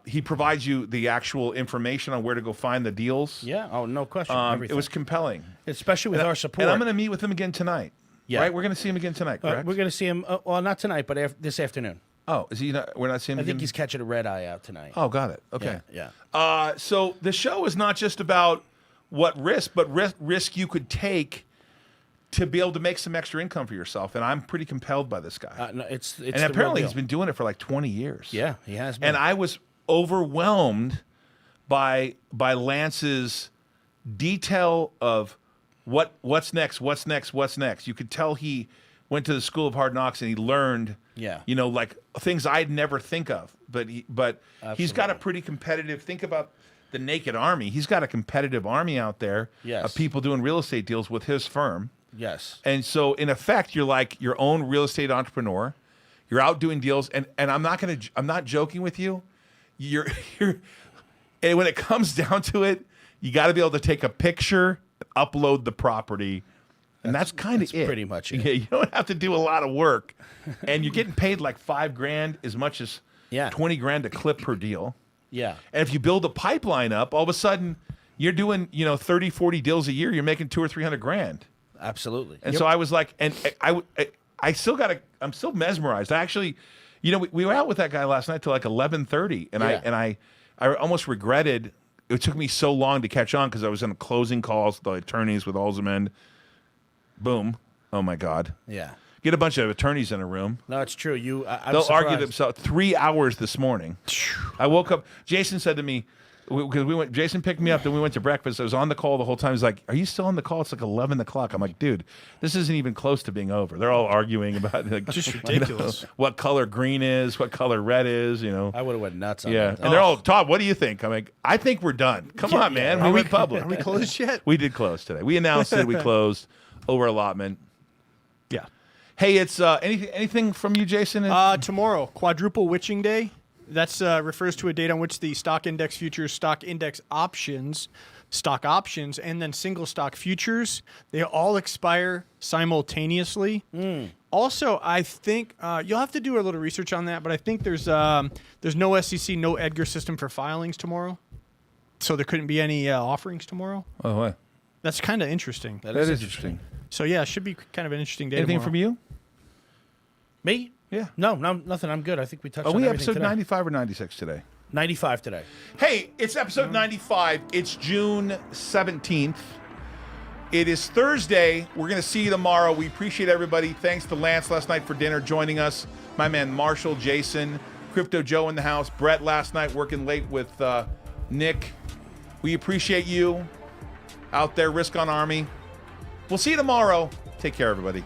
Speaker 1: He provides you the actual information on where to go find the deals.
Speaker 3: Yeah. Oh, no question.
Speaker 1: It
Speaker 3: Everything.
Speaker 1: was compelling.
Speaker 3: Especially with our support.
Speaker 1: And I'm going to meet with him again tonight.
Speaker 3: Yeah.
Speaker 1: Right? We're going to see him again tonight, correct?
Speaker 3: We're going to see him, well, not tonight, but this afternoon.
Speaker 1: Oh, is he not? We're not seeing him
Speaker 3: I
Speaker 1: again?
Speaker 3: think he's catching a red eye out tonight.
Speaker 1: Oh, got it. Okay.
Speaker 3: Yeah.
Speaker 1: So the show is not just about what risk, but risk you could take to be able to make some extra income for yourself. And I'm pretty compelled by this guy.
Speaker 3: No, it's
Speaker 1: and
Speaker 3: the
Speaker 1: apparently
Speaker 3: real
Speaker 1: he's
Speaker 3: deal.
Speaker 1: been doing it for like 20 years.
Speaker 3: Yeah, he has been.
Speaker 1: And I was overwhelmed by Lance's detail of what's next. You could tell he went to the School of Hard Knocks and he learned,
Speaker 3: Yeah.
Speaker 1: like things I'd never think of. But he's got a
Speaker 3: Absolutely.
Speaker 1: pretty competitive. Think about the Naked Army. He's got a competitive army out there
Speaker 3: Yes.
Speaker 1: of people doing real estate deals with his firm.
Speaker 3: Yes.
Speaker 1: And so, in effect, you're like your own real estate entrepreneur. You're out doing deals, and I'm not joking with you. You're and when it comes down to it, you got to be able to take a picture, upload the property, and that's kind of it.
Speaker 3: pretty much it.
Speaker 1: Yeah, you don't have to do a lot of work, and you're getting paid like $5,000 as much as
Speaker 3: Yeah.
Speaker 1: $20,000 a clip per deal.
Speaker 3: Yeah.
Speaker 1: And if you build a pipeline up, all of a sudden you're doing 30, 40 deals a year. You're making $200,000 or $300,000.
Speaker 3: Absolutely.
Speaker 1: And so I was like, and I still I'm still mesmerized. I actually, we were out with that guy last night till like 11:30, and
Speaker 3: Yeah.
Speaker 1: I almost regretted it took me so long to catch on because I was in closing calls with the attorneys with Alzamend. Boom! Oh my God!
Speaker 3: Yeah.
Speaker 1: Get a bunch of attorneys in a room.
Speaker 3: No, it's true. I'm
Speaker 1: They'll argue
Speaker 3: surprised.
Speaker 1: themselves 3 hours this morning. I woke up. Jason said to me, because we went. Jason picked me up, then we went to breakfast. I was on the call the whole time. He's like, "Are you still on the call?" It's like 11 o'clock. I'm like, "Dude, this isn't even close to being over." They're all arguing about like,
Speaker 2: Just ridiculous.
Speaker 1: what color green is, what color red is.
Speaker 3: I would have went nuts on
Speaker 1: Yeah,
Speaker 3: that.
Speaker 1: and they're all, Todd, what do you think? I'm like, I think we're done. Come on, man. We went public.
Speaker 2: Are we closed yet?
Speaker 1: We did close today. We announced that we closed over allotment.
Speaker 2: Yeah.
Speaker 1: Hey, it's anything from you, Jason?
Speaker 2: Tomorrow, quadruple witching day. That's refers to a date on which the stock index futures, stock index options, stock options, and then single stock futures, they all expire simultaneously. Also, I think you'll have to do a little research on that, but I think there's no SEC, no Edgar system for filings tomorrow, so there couldn't be any offerings tomorrow.
Speaker 1: Oh, what?
Speaker 2: That's kind of interesting.
Speaker 1: That is interesting.
Speaker 2: So yeah, it should be kind of an interesting day.
Speaker 1: Anything
Speaker 2: tomorrow.
Speaker 1: from you?
Speaker 3: Me?
Speaker 1: Yeah.
Speaker 3: No, nothing. I'm good. I think we touched
Speaker 1: Are
Speaker 3: on
Speaker 1: we
Speaker 3: everything
Speaker 1: episode
Speaker 3: today.
Speaker 1: 95 or 96 today?
Speaker 3: 95 today.
Speaker 1: Hey, it's episode 95. It's June 17th. It is Thursday. We're going to see you tomorrow. We appreciate everybody. Thanks to Lance last night for dinner joining us. My man Marshall, Jason, Crypto Joe in the house. Brett last night working late with Nick. We appreciate you out there, Risk on Army. We'll see you tomorrow. Take care, everybody.